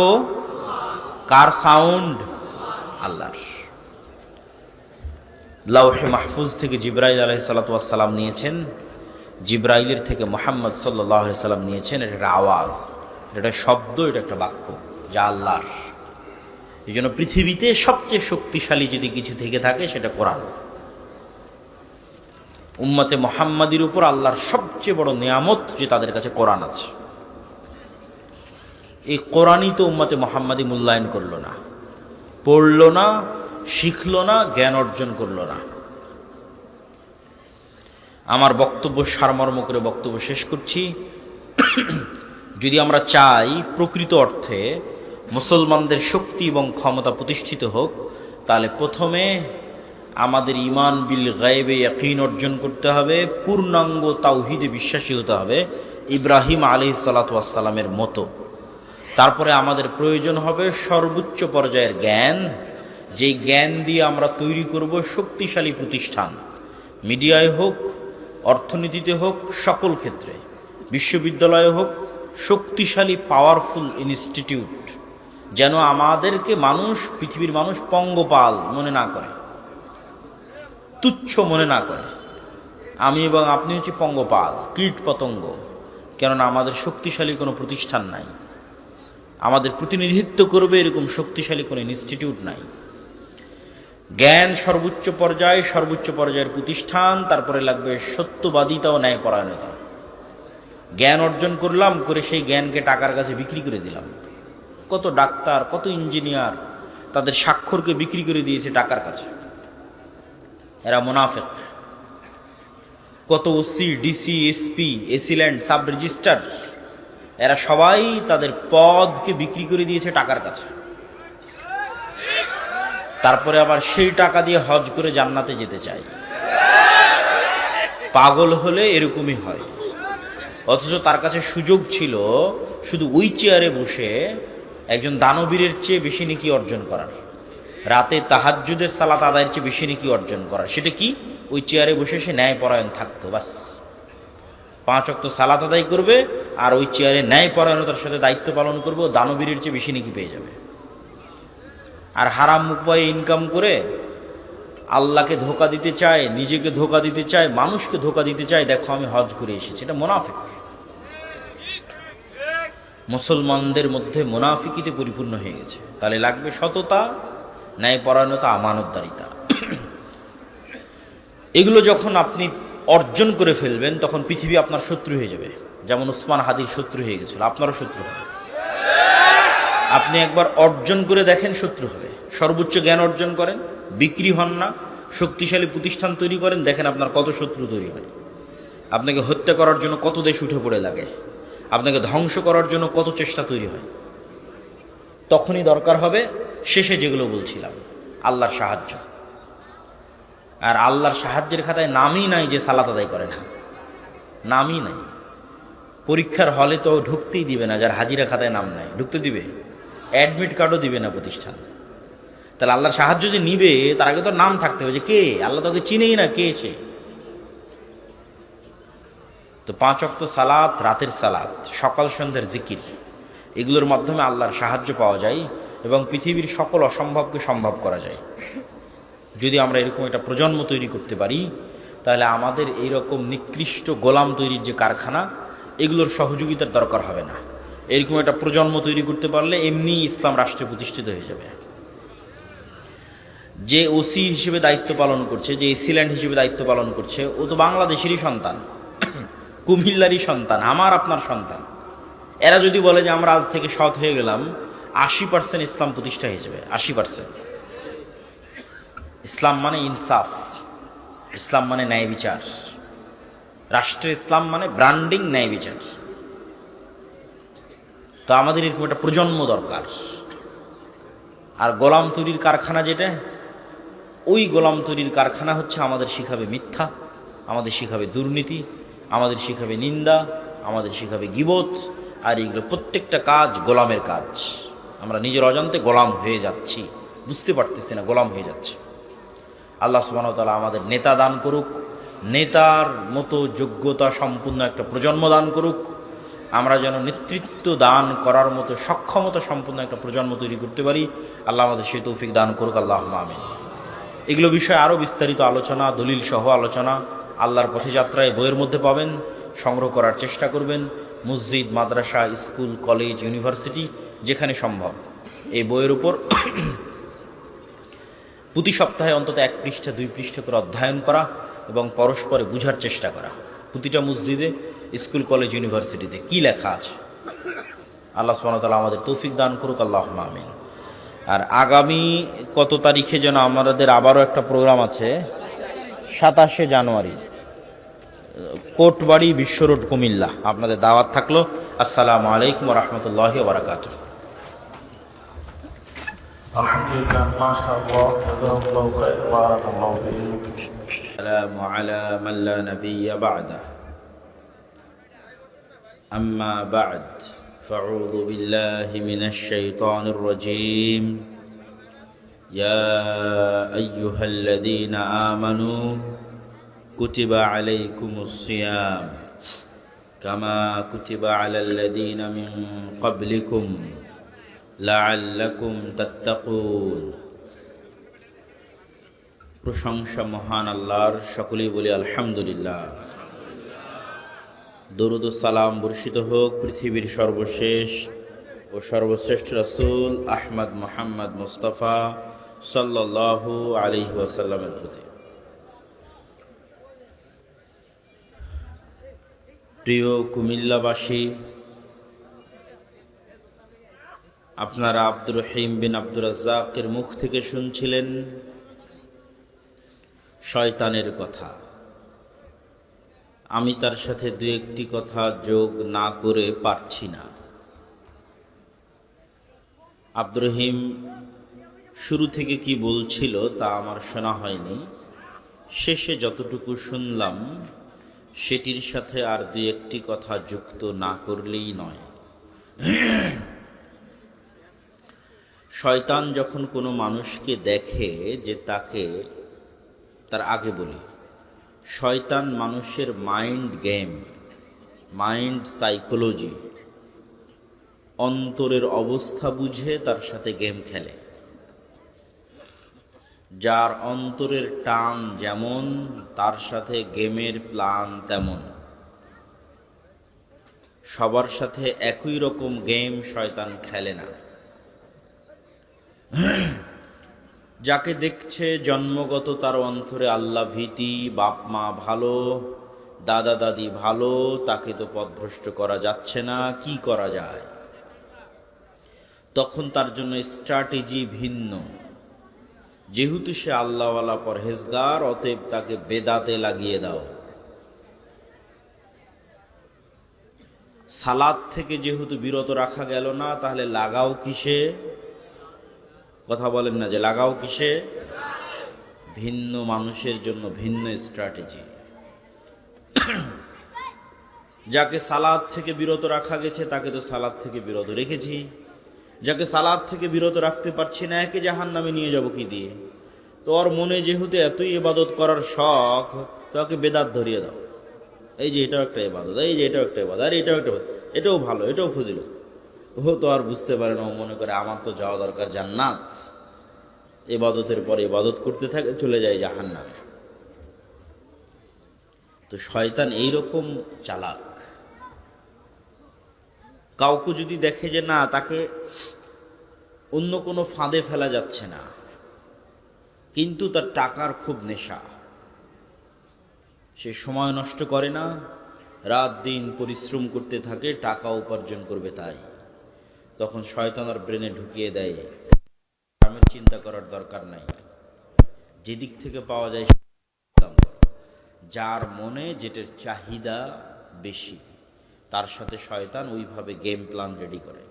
কার সাউন্ড? আল্লাহর। লাউহে মাহফুজ থেকে জিবরাইল আলাইহিস সালাতু ওয়াস সালাম নিয়েছেন, জিবরাইলের থেকে মুহাম্মদ সাল্লাল্লাহু আলাইহি সাল্লাম নিয়েছেন। এটা একটা আওয়াজ, এটা একটা শব্দ, এটা একটা বাক্য, যা আল্লাহর। এই জন্য পৃথিবীতে সবচেয়ে শক্তিশালী যদি কিছু থেকে থাকে সেটা কোরআন। উম্মতে মুহাম্মাদির উপর আল্লাহর সবচেয়ে বড় নিয়ামত যে তাদের কাছে কোরআন আছে। এই কোরআনই তো উম্মতে মুহাম্মাদি মূল্যায়ন করলো না, পড়লো না, শিখলো না, জ্ঞান অর্জন করলো না। আমার বক্তব্য সারমর্ম করে বক্তব্য শেষ করছি। যদি আমরা চাই প্রকৃত অর্থে মুসলমানদের শক্তি এবং ক্ষমতা প্রতিষ্ঠিত হোক, তাহলে প্রথমে আমাদের ঈমান বিল গায়বে ইয়াকিন অর্জন করতে হবে, পূর্ণাঙ্গ তাওহীদে বিশ্বাসী হতে হবে ইব্রাহিম আলাইহিস সালাতু ওয়াস সালামের মতো। তারপরে আমাদের প্রয়োজন হবে সর্বোচ্চ পর্যায়ের জ্ঞান, যেই জ্ঞান দিয়ে আমরা তৈরি করব শক্তিশালী প্রতিষ্ঠান, মিডিয়ায় হোক, অর্থনীতিতে হোক, সকল ক্ষেত্রে, বিশ্ববিদ্যালয়ে হোক, শক্তিশালী পাওয়ারফুল ইনস্টিটিউট, যেন আমাদেরকে মানুষ, পৃথিবীর মানুষ পঙ্গপাল মনে না করে, তুচ্ছ মনে না করে। আমি এবং আপনি হচ্ছে পঙ্গপাল, কীট পতঙ্গ। কেননা আমাদের শক্তিশালী কোনো প্রতিষ্ঠান নাই, আমাদের প্রতিনিধিত্ব করবে এরকম শক্তিশালী কোনো ইনস্টিটিউট নাই। জ্ঞান সর্বোচ্চ পর্যায়ে, সর্বোচ্চ পর্যায়ের প্রতিষ্ঠান, তারপরে লাগবে সত্যবাদিতা ও ন্যায়পরায়ণতা। জ্ঞান অর্জন করলাম, করে সেই জ্ঞানকে টাকার কাছে বিক্রি করে দিলাম। কত ডাক্তার, কত ইঞ্জিনিয়ার তাদের স্বাক্ষরকে বিক্রি করে দিয়েছে টাকার কাছে, এরা মুনাফিক। কত OC, DC, SP, AC land, sub registrar, এরা সবাই তাদের পদকে বিক্রি করে দিয়েছে টাকার কাছে। তারপরে আবার সেই টাকা দিয়ে হজ করে জান্নাতে যেতে চায়। পাগল হলে এরকমই হয়। অথচ তার কাছে সুযোগ ছিল শুধু ওই চেয়ারে বসে একজন দানবীরের চেয়ে বেশি নেকি অর্জন করার, রাতে তাহাজ্জুদের সালাত আদায়ের চেয়ে বেশি নেকি অর্জন করার। সেটা কি? ওই চেয়ারে বসে সে ন্যায়পরায়ণ থাকতো, বাস 5 ওয়াক্ত সালাত আদায় করবে আর ওই চেয়ারে ন্যায়পরায়ণতার সাথে দায়িত্ব পালন করবে, দানবীরের চেয়ে বেশি নেকি পেয়ে যাবে। আর হারাম উপায়ে ইনকাম করে আল্লাহকে ধোঁকা দিতে চায়, নিজেকে ধোঁকা দিতে চায়, মানুষকে ধোঁকা দিতে চায়, দেখো আমি হজ করে এসেছি। এটা মুনাফিক। মুসলমানদের মধ্যে মুনাফিকিতে পরিপূর্ণ হয়ে গেছে। তাহলে লাগবে সততা, ন্যায়পরায়ণতা, আমানতদারিতা। এগুলো যখন আপনি অর্জন করে ফেলবেন, তখন পৃথিবী আপনার শত্রু হয়ে যাবে। যেমন উসমান হাদির শত্রু হয়ে গেছিল, আপনারও শত্রু হবে। আপনি একবার অর্জন করে দেখেন, শত্রু হবে। সর্বোচ্চ জ্ঞান অর্জন করেন, বিক্রি হন না, শক্তিশালী প্রতিষ্ঠান তৈরি করেন, দেখেন আপনার কত শত্রু তৈরি হয়। আপনাকে হত্যা করার জন্য কত দেশ উঠে পড়ে লাগে, আপনাকে ধ্বংস করার জন্য কত চেষ্টা তৈরি হয়। তখনই দরকার হবে শেষে যেগুলো বলছিলাম, আল্লাহর সাহায্য। আর আল্লাহর সাহায্যের খাতায় নামই নাই যে সালাত আদায় করে না, নামই নাই। পরীক্ষার হলে তো ঢুকতেই দিবে না যার হাজিরা খাতায় নাম নাই, ঢুকতে দিবে? অ্যাডমিট কার্ডও দিবে না প্রতিষ্ঠান। তাহলে আল্লাহর সাহায্য যে নিবে তার আগে তো নাম থাকতে হবে যে কে, আল্লাহ তোকে চিনেই না কে সে। তো 5 ওয়াক্ত সালাত, রাতের সালাত, সকাল সন্ধ্যার জিকির, এগুলোর মাধ্যমে আল্লাহর সাহায্য পাওয়া যায় এবং পৃথিবীর সকল অসম্ভবকে সম্ভব করা যায়। যদি আমরা এরকম একটা প্রজন্ম তৈরি করতে পারি, তাহলে আমাদের এইরকম নিকৃষ্ট গোলাম তৈরির যে কারখানা, এগুলোর সহযোগিতার দরকার হবে না। এরকম একটা প্রজন্ম তৈরি করতে পারলে এমনি ইসলাম রাষ্ট্রে প্রতিষ্ঠিত হয়ে যাবে। যে ওসি হিসেবে দায়িত্ব পালন করছে, যে এসিল্যান্ড হিসেবে দায়িত্ব পালন করছে, ও তো বাংলাদেশেরই সন্তান, কুমিল্লারই সন্তান, আমার আপনার সন্তান। এরা যদি বলে যে আমরা আজ থেকে সৎ হয়ে গেলাম, 80% ইসলাম প্রতিষ্ঠা হয়ে যাবে। 80%। ইসলাম মানে ইনসাফ, ইসলাম মানে ন্যায় বিচার, রাষ্ট্রের ইসলাম মানে ব্র্যান্ডিং, ন্যায় বিচার। তো আমাদের এরকম একটা প্রজন্ম দরকার। আর গোলাম তৈরির কারখানা যেটা, ওই গোলাম তৈরির কারখানা হচ্ছে আমাদের শিখাবে মিথ্যা, আমাদের শিখাবে দুর্নীতি, আমাদের শিখাবে নিন্দা, আমাদের শিখাবে গীবত। আর এইগুলো প্রত্যেকটা কাজ গোলামের কাজ। আমরা নিজের অজান্তে গোলাম হয়ে যাচ্ছি, বুঝতে পারতেছি না, গোলাম হয়ে যাচ্ছে। আল্লাহ সুবহানাহু ওয়া তাআলা আমাদের নেতা দান করুক, নেতার মতো যোগ্যতা সম্পূর্ণ একটা প্রজন্ম দান করুক। আমরা যেন নেতৃত্ব দান করার মতো সক্ষমতা সম্পূর্ণ একটা প্রজন্ম তৈরি করতে পারি। আল্লাহ আমাদের সেই তৌফিক দান করুক, আল্লাহুম্মা আমিন। এগুলো বিষয়ে আরও বিস্তারিত আলোচনা, দলিল সহ আলোচনা আল্লাহর পথযাত্রায় বইয়ের মধ্যে পাবেন, সংগ্রহ করার চেষ্টা করবেন। মসজিদ, মাদ্রাসা, স্কুল, কলেজ, ইউনিভার্সিটি যেখানে সম্ভব এই বইয়ের উপর প্রতি সপ্তাহে অন্তত 1 পৃষ্ঠা 2 পৃষ্ঠা করে অধ্যয়ন করা এবং পরস্পরে বুঝার চেষ্টা করা। প্রতিটা মসজিদে, স্কুল, কলেজ, ইউনিভার্সিটিতে কি লেখা আছে। আল্লাহ সুবহানাহু ওয়া তাআলা আমাদের তৌফিক দান করুক, আল্লাহুম্মা আমিন। আর আগামী কত তারিখে যেন আমাদের আবারও একটা প্রোগ্রাম আছে, 27শে জানুয়ারি, কোটবাড়ি, বিশ্ব রোড, কুমিল্লা। আপনাদের দাওয়াত থাকলো। আসসালামু আলাইকুম ওয়া রাহমাতুল্লাহি ওয়া বারাকাতুহু। আলহামদুলিল্লাহ, মাশাআল্লাহ, জাযাকাল্লাহু খাইর, বারাকাল্লাহু ফীক। আসসালামু আলা মান লা নাবিয়্যা বা'দা। আম্মা বা'দ, ফাআউযু বিল্লাহি মিনাশ শাইতানির রাজীম। ইয়া আইয়ুহাল্লাযীনা আমানু কুতিবা আলাইকুমুস সিয়াম কামা কুতিবা আলাল্লাযীনা মিন ক্বাবলিকুম লাআল্লাকুম তাত্তাকুন। প্রশংসা মহান আল্লাহর, সকলেই বলি আলহামদুলিল্লাহ। দরুদ ও সালাম বর্ষিত হোক পৃথিবীর সর্বশেষ ও সর্বশ্রেষ্ঠ রাসূল আহমদ মুহাম্মদ মুস্তাফা সাল্লাল্লাহু আলাইহি ওয়াসাল্লামের প্রতি। প্রিয় কুমিল্লাবাসী, আপনারা আব্দুর রহিম বিন আব্দুর রাজ্জাকের মুখ থেকে শুনছিলেন শয়তানের কথা। আমি তার সাথে দু একটি কথা যোগ না করে পারছি না। আব্দুর রহিম শুরু থেকে কি বলছিল তা আমার শোনা হয়নি। শেষে যতটুকু শুনলাম সেটির সাথে আর দু একটি কথা যুক্ত না করলেই নয়। শয়তান যখন কোনো মানুষকে দেখে যে তাকে, তার আগে বলি, শয়তান মানুষের মাইন্ড গেম, মাইন্ড সাইকোলজি, অন্তরের অবস্থা বুঝে তার সাথে গেম খেলে। যার অন্তরের টান যেমন, তার সাথে গেমের প্ল্যান তেমন। সবার সাথে একই রকম গেম শয়তান খেলে না। যাকে দেখছে জন্মগত তার অন্তরে আল্লাহ ভীতি, বাপ মা ভালো, দাদা দাদি ভালো, তাকে তো পথভ্রষ্ট করা যাচ্ছে না, কি করা যায়? তখন তার জন্য স্ট্র্যাটেজি ভিন্ন। যেহেতু সে আল্লাহওয়ালা পরহেজগার, অতএব তাকে বেদাতে লাগিয়ে দাও। সালাত থেকে যেহেতু বিরত রাখা গেল না, তাহলে লাগাও কিসে? কথা বলেন না যে লাগাও কিসে? ভিন্ন মানুষের জন্য ভিন্ন স্ট্র্যাটেজি। যাকে সালাত থেকে বিরত রাখা গেছে তাকে তো সালাত থেকে বিরত রেখেছি। যাকে সালাত থেকে বিরত রাখতে পারছি না, একে জাহান্নামে নিয়ে যাব কি দিয়ে? তো ওর মনে যেহেতু এতই ইবাদত করার শখ, তো ওকে বেদাত ধরিয়ে দাও। এই যে এটাও একটা ইবাদত, এই যে এটাও একটা ইবাদত, আর এটাও একটা, এটাও ভালো, এটাও ফজিলত। ও তো আর বুঝতে পারে না, ও মনে করে আমার তো যাওয়া দরকার জান্নাত। ইবাদতের পরে ইবাদত করতে থাকে, চলে যায় জাহান্নামে। তো শয়তান এইরকম চালাক। কাউকে যদি দেখে যে না, তাকে অন্য কোনো ফাঁদে ফেলা যাচ্ছে না, কিন্তু তার টাকার খুব নেশা, সে সময় নষ্ট করে না, রাত দিন পরিশ্রম করতে থাকে, টাকা উপার্জন করবে। তাই তখন শয়তান আর ব্রেনে ঢুকিয়ে দেয় হারামের চিন্তা করার দরকার নাই, যেদিক থেকে পাওয়া যায় যার মনে যেটার চাহিদা বেশি তার সাথে শয়তান ওইভাবে গেম প্ল্যান রেডি করে।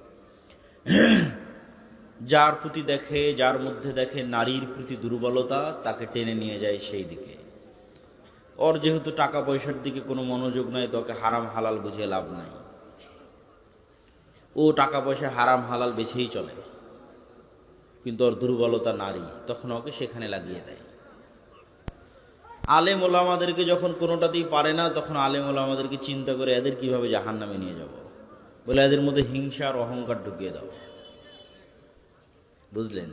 যার প্রতি দেখে, যার মধ্যে দেখে নারীর প্রতি দুর্বলতা, তাকে টেনে নিয়ে যায় সেই দিকে। ওর যেহেতু টাকা পয়সার দিকে কোনো মনোযোগ নাই, তোকে হারাম হালাল বুঝে লাভ নাই, ও টাকা পয়সা হারাম হালাল বেছেই চলে, কিন্তু ওর দুর্বলতা নারী, তখন ওকে সেখানে লাগিয়ে দেয়। আলেম ওলামাদেরকে যখন কোনোটাতেই পারে না, তখন আলেম ওলামাদেরকে চিন্তা করে এদের কিভাবে জাহান্নামে নিয়ে যাব, বলে এদের মধ্যে হিংসা আর অহংকার ঢুকিয়ে দাও। বুঝলেন?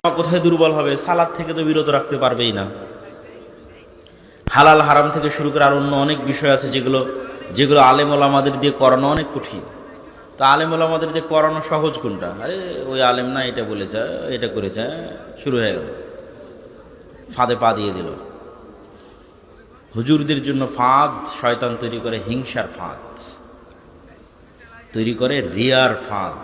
কোথায় দুর্বল হবে? সালাদ থেকে তো বিরত রাখতে পারবেই না। হালাল হারাম থেকে শুরু করে আর অন্য অনেক বিষয় আছে যেগুলো আলেম ওলামাদের দিয়ে করানো অনেক কঠিন। তো আলেম ওলামাদের দিয়ে করানো সহজ কোনটা? আরে ওই আলেম না এটা বলেছে, এটা করেছে, শুরু হয়ে গেল, ফাঁদে পা দিয়ে দিল। হুজুরদের জন্য ফাঁদ শয়তান তৈরি করে, হিংসার ফাঁদ তৈরি করে, রিয়ার ফাঁদ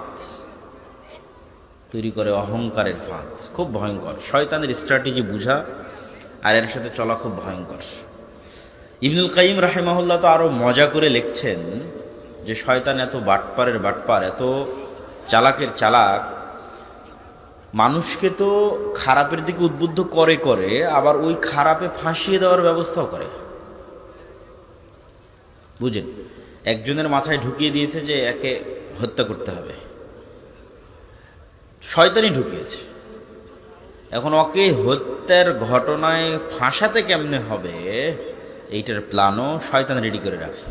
তৈরি করে, অহংকারের ফাঁদ। খুব ভয়ঙ্কর। শয়তানের স্ট্র্যাটেজি বুঝা আর এর সাথে চলা খুব ভয়ঙ্কর। ইবনুল কাইয়িম রাহিমাহুল্লাহ তো আরো মজা করে লিখছেন যে শয়তান এত বাটপারের বাটপার, এত চালাকের চালাক, মানুষকে তো খারাপের দিকে উদ্বুদ্ধ করে করে আবার ওই খারাপে ফাঁসিয়ে দেওয়ার ব্যবস্থাও করে। বুঝেন? একজনের মাথায় ঢুকিয়ে দিয়েছে যে একে হত্যা করতে হবে, শয়তানই ঢুকিয়েছে। এখন ওকে হত্যার ঘটনায় ফাঁসাতে কেমনে হবে এইটার প্ল্যানও শয়তান রেডি করে রাখে।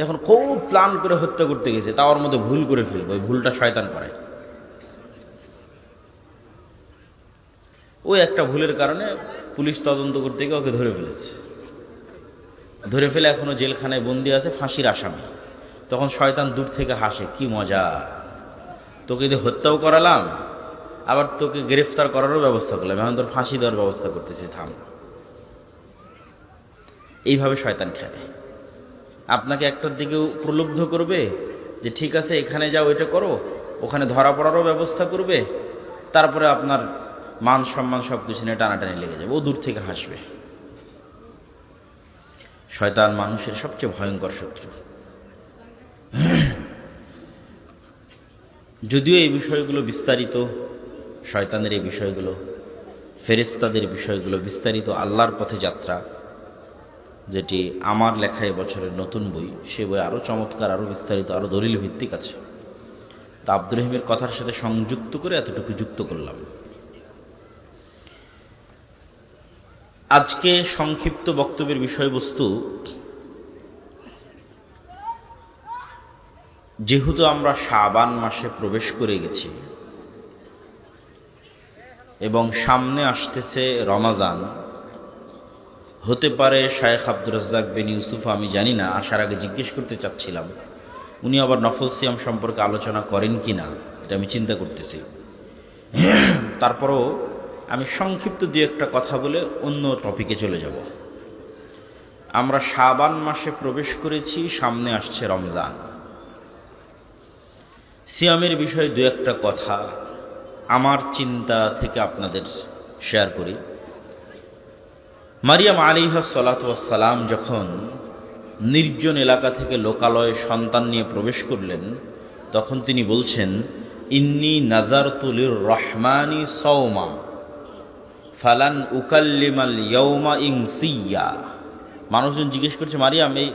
এখন খুব প্ল্যান করে হত্যা করতে গেছে, তা ওর মধ্যে ভুল করে ফেলবে, ওই ভুলটা শয়তান করে। ওই একটা ভুলের কারণে পুলিশ তদন্ত করতে গিয়ে ওকে ধরে ফেলেছে, ধরে ফেলে এখনো জেলখানায় বন্দি আছে, ফাঁসির আসামি। তখন শয়তান দূর থেকে হাসে, কি মজা, তোকে যদি হত্যাও করালাম, আবার তোকে গ্রেফতার করারও ব্যবস্থা করলাম, এখন তোর ফাঁসি দেওয়ার ব্যবস্থা করতেছি, থাম। এইভাবে শয়তান খেলে। আপনাকে একটার দিকেও প্রলুব্ধ করবে যে ঠিক আছে এখানে যাও, এটা করো, ওখানে ধরা পড়ারও ব্যবস্থা করবে, তারপরে আপনার মান সম্মান সব কিছু নিয়ে টানাটানি লেগে যাবে, ও দূর থেকে হাসবে। শয়তান মানুষের সবচেয়ে ভয়ঙ্কর শত্রু। যদিও এই বিষয়গুলো বিস্তারিত, শয়তানের এই বিষয়গুলো, ফেরেশতাদের বিষয়গুলো বিস্তারিত আল্লাহর পথে যাত্রা, যেটি আমার লেখা বছরের নতুন বই, সে বই আরও চমৎকার, আরও বিস্তারিত, আরও দলিল ভিত্তিক আছে। তা আব্দুর রহিমের কথার সাথে সংযুক্ত করে এতটুকু যুক্ত করলাম। আজকে সংক্ষিপ্ত বক্তব্যের বিষয়বস্তু, যেহেতু আমরা শাবান মাসে প্রবেশ করে গেছি এবং সামনে আসতেছে রমাজান, হতে পারে শায়েখ আব্দুর রাজ্জাক বিন ইউসুফ, আমি জানি না, আসার আগে জিজ্ঞেস করতে চাচ্ছিলাম উনি আবার নফল সিয়াম সম্পর্কে আলোচনা করেন কি না, এটা আমি চিন্তা করতেছি। তারপরও আমি সংক্ষিপ্ত দিয়ে একটা কথা বলে অন্য টপিকে চলে যাব। আমরা শাবান মাসে প্রবেশ করেছি, সামনে আসছে রমজান। সিয়ামের বিষয়ে দু একটা কথা আমার চিন্তা থেকে আপনাদের শেয়ার করি। মারিয়াম আলাইহিস সালাতু ওয়াস সালাম যখন নির্জন এলাকা থেকে লোকালয়ে সন্তান নিয়ে প্রবেশ করলেন, তখন তিনি বলছেন, ইন্নী নাযারতু লির রহমানি সাওমা ফালান উকাল্লিমাল ইয়াওমা ইনসিয়া। মানুষজন জিজ্ঞেস করছে, মারিয়াম এই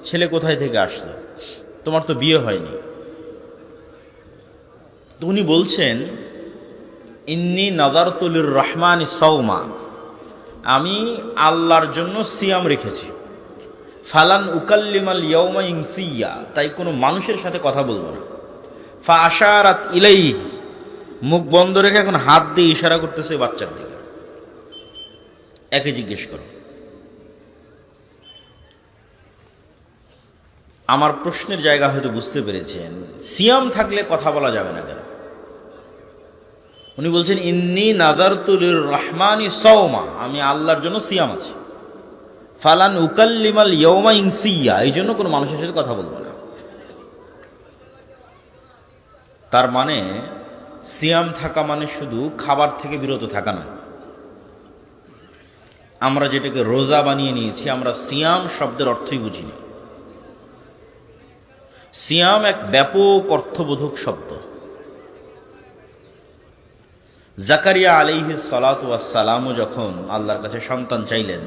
ছেলে কোথায় থেকে আসলো, তোমার তো বিয়ে হয়নি। তো উনি বলছেন, ইন্নী নাযারতু লির রহমানি সাওমা, আমি আল্লাহর জন্য সিয়াম রেখেছি, ফালান উকাল্লিমাল ইয়াওমা ইনসিয়া, তাই কোনো মানুষের সাথে কথা বলবো না। ফা আশারাত ইলাইহি, মুখ বন্ধ রেখে এখন হাত দিয়ে ইশারা করতেছে বাচ্চার দিকে। একে জিজ্ঞেস করো। আমার প্রশ্নের জায়গা হয়তো বুঝতে পেরেছেন, সিয়াম থাকলে কথা বলা যাবে না কেন? উনি বলছেন ইন্নী নাযারতু লির-রহমানি সাওমা, আমি আল্লাহর জন্য সিয়াম আছি। ফালান উকাল্লিমাল ইয়াওমা ইনসিয়া, এই জন্য কোনো মানুষের সাথে কথা বলবো না। তার মানে সিয়াম থাকা মানে শুধু খাবার থেকে বিরত থাকা নয়। আমরা যেটাকে রোজা বানিয়ে নিয়েছি, আমরা সিয়াম শব্দের অর্থই বুঝিনি। সিয়াম এক ব্যাপক অর্থবোধক শব্দ। জাকারিয়া আলাইহিস সালাতু ওয়াস সালামও যখন আল্লাহর কাছে সন্তান চাইলেন,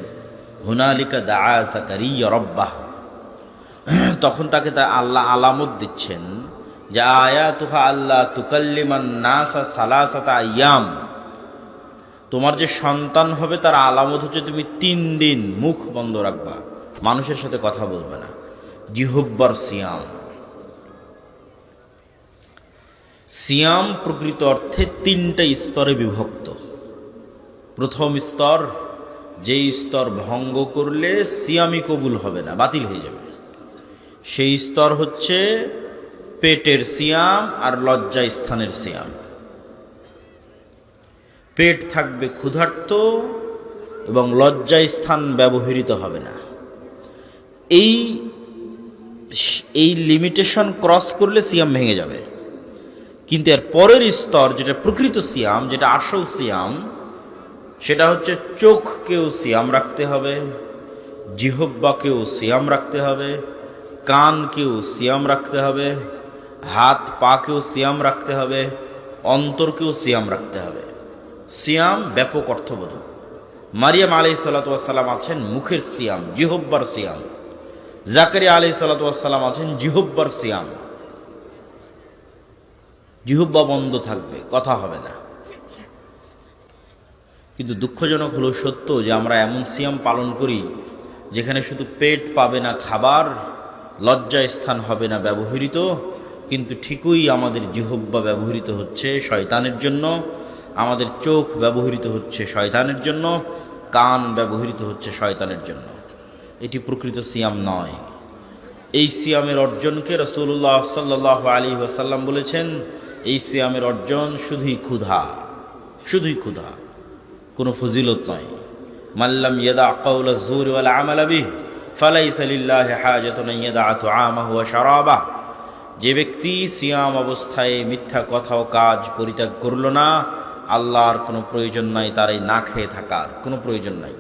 হুনালিকা দাআ জাকারিয়া রাব্বাহ, তখন তাকে তা আল্লাহ আলামত দিচ্ছেন যে আয়াতুহা আল্লাহ তুকাল্লিমান নাসা সালাসাতা আইয়াম, তোমার যে সন্তান হবে তার আলামত হচ্ছে তুমি 3 দিন মুখ বন্ধ রাখবা, মানুষের সাথে কথা বলবে না। জিহব্বার সিয়াম। সিয়াম প্রকৃত অর্থে 3টা স্তরে বিভক্ত। প্রথম স্তর, যেই স্তর ভঙ্গ করলে সিয়ামই কবুল হবে না, বাতিল হয়ে যাবে, সেই স্তর হচ্ছে পেটের সিয়াম আর লজ্জা স্থানের সিয়াম। পেট থাকবে ক্ষুধার্ত এবং লজ্জা স্থান ব্যবহৃত হবে না। এই লিমিটেশন ক্রস করলে সিয়াম ভেঙে যাবে। কিন্তু এর পরের স্তর, যেটা প্রকৃত সিয়াম, যেটা আসল সিয়াম, সেটা হচ্ছে চোখকেও সিয়াম রাখতে হবে, জিহব্বাকেও সিয়াম রাখতে হবে, কানকেও সিয়াম রাখতে হবে, হাত পাকেও সিয়াম রাখতে হবে, অন্তরকেও সিয়াম রাখতে হবে। সিয়াম ব্যাপক অর্থবোধক। মারিয়াম আলাইহিস সালাতু ওয়াস সালাম আছেন মুখের সিয়াম, জিহব্বার সিয়াম। জাকারিয়া আলাইহিস সালাতু ওয়াস সালাম আছেন জিহব্বার সিয়াম। জিহব্বা বন্ধ থাকবে, কথা হবে না। কিন্তু দুঃখজনক হলো সত্য যে আমরা এমন সিয়াম পালন করি যেখানে শুধু পেট পাবে না খাবার, লজ্জা স্থান হবে না ব্যবহৃত, কিন্তু ঠিকই আমাদের জিহব্বা ব্যবহৃত হচ্ছে শয়তানের জন্য, আমাদের চোখ ব্যবহৃত হচ্ছে শয়তানের জন্য, কান ব্যবহৃত হচ্ছে শয়তানের জন্য। এটি প্রকৃত সিয়াম নয়। এই সিয়ামের অর্জনকে রাসূলুল্লাহ সাল্লাল্লাহু আলাইহি ওয়াসাল্লাম বলেছেন, এই সিয়ামের অর্জন শুধুই ক্ষুধা, শুধুই ক্ষুধা, কোনো ফজিলত নয়। মাল্লাম ইয়াদা কাওলা যুর ওয়াল আমালা বিহি ফালাইসা লিল্লাহি হাজাতুন আন ইয়াদা তুআমাহু ওয়া শারাবাহু, যে ব্যক্তি সিয়াম অবস্থায় মিথ্যা কথা ও কাজ পরিত্যাগ করল না, আল্লাহর কোনো প্রয়োজন নাই তার এই না খেয়ে থাকার, কোনো প্রয়োজন নাই।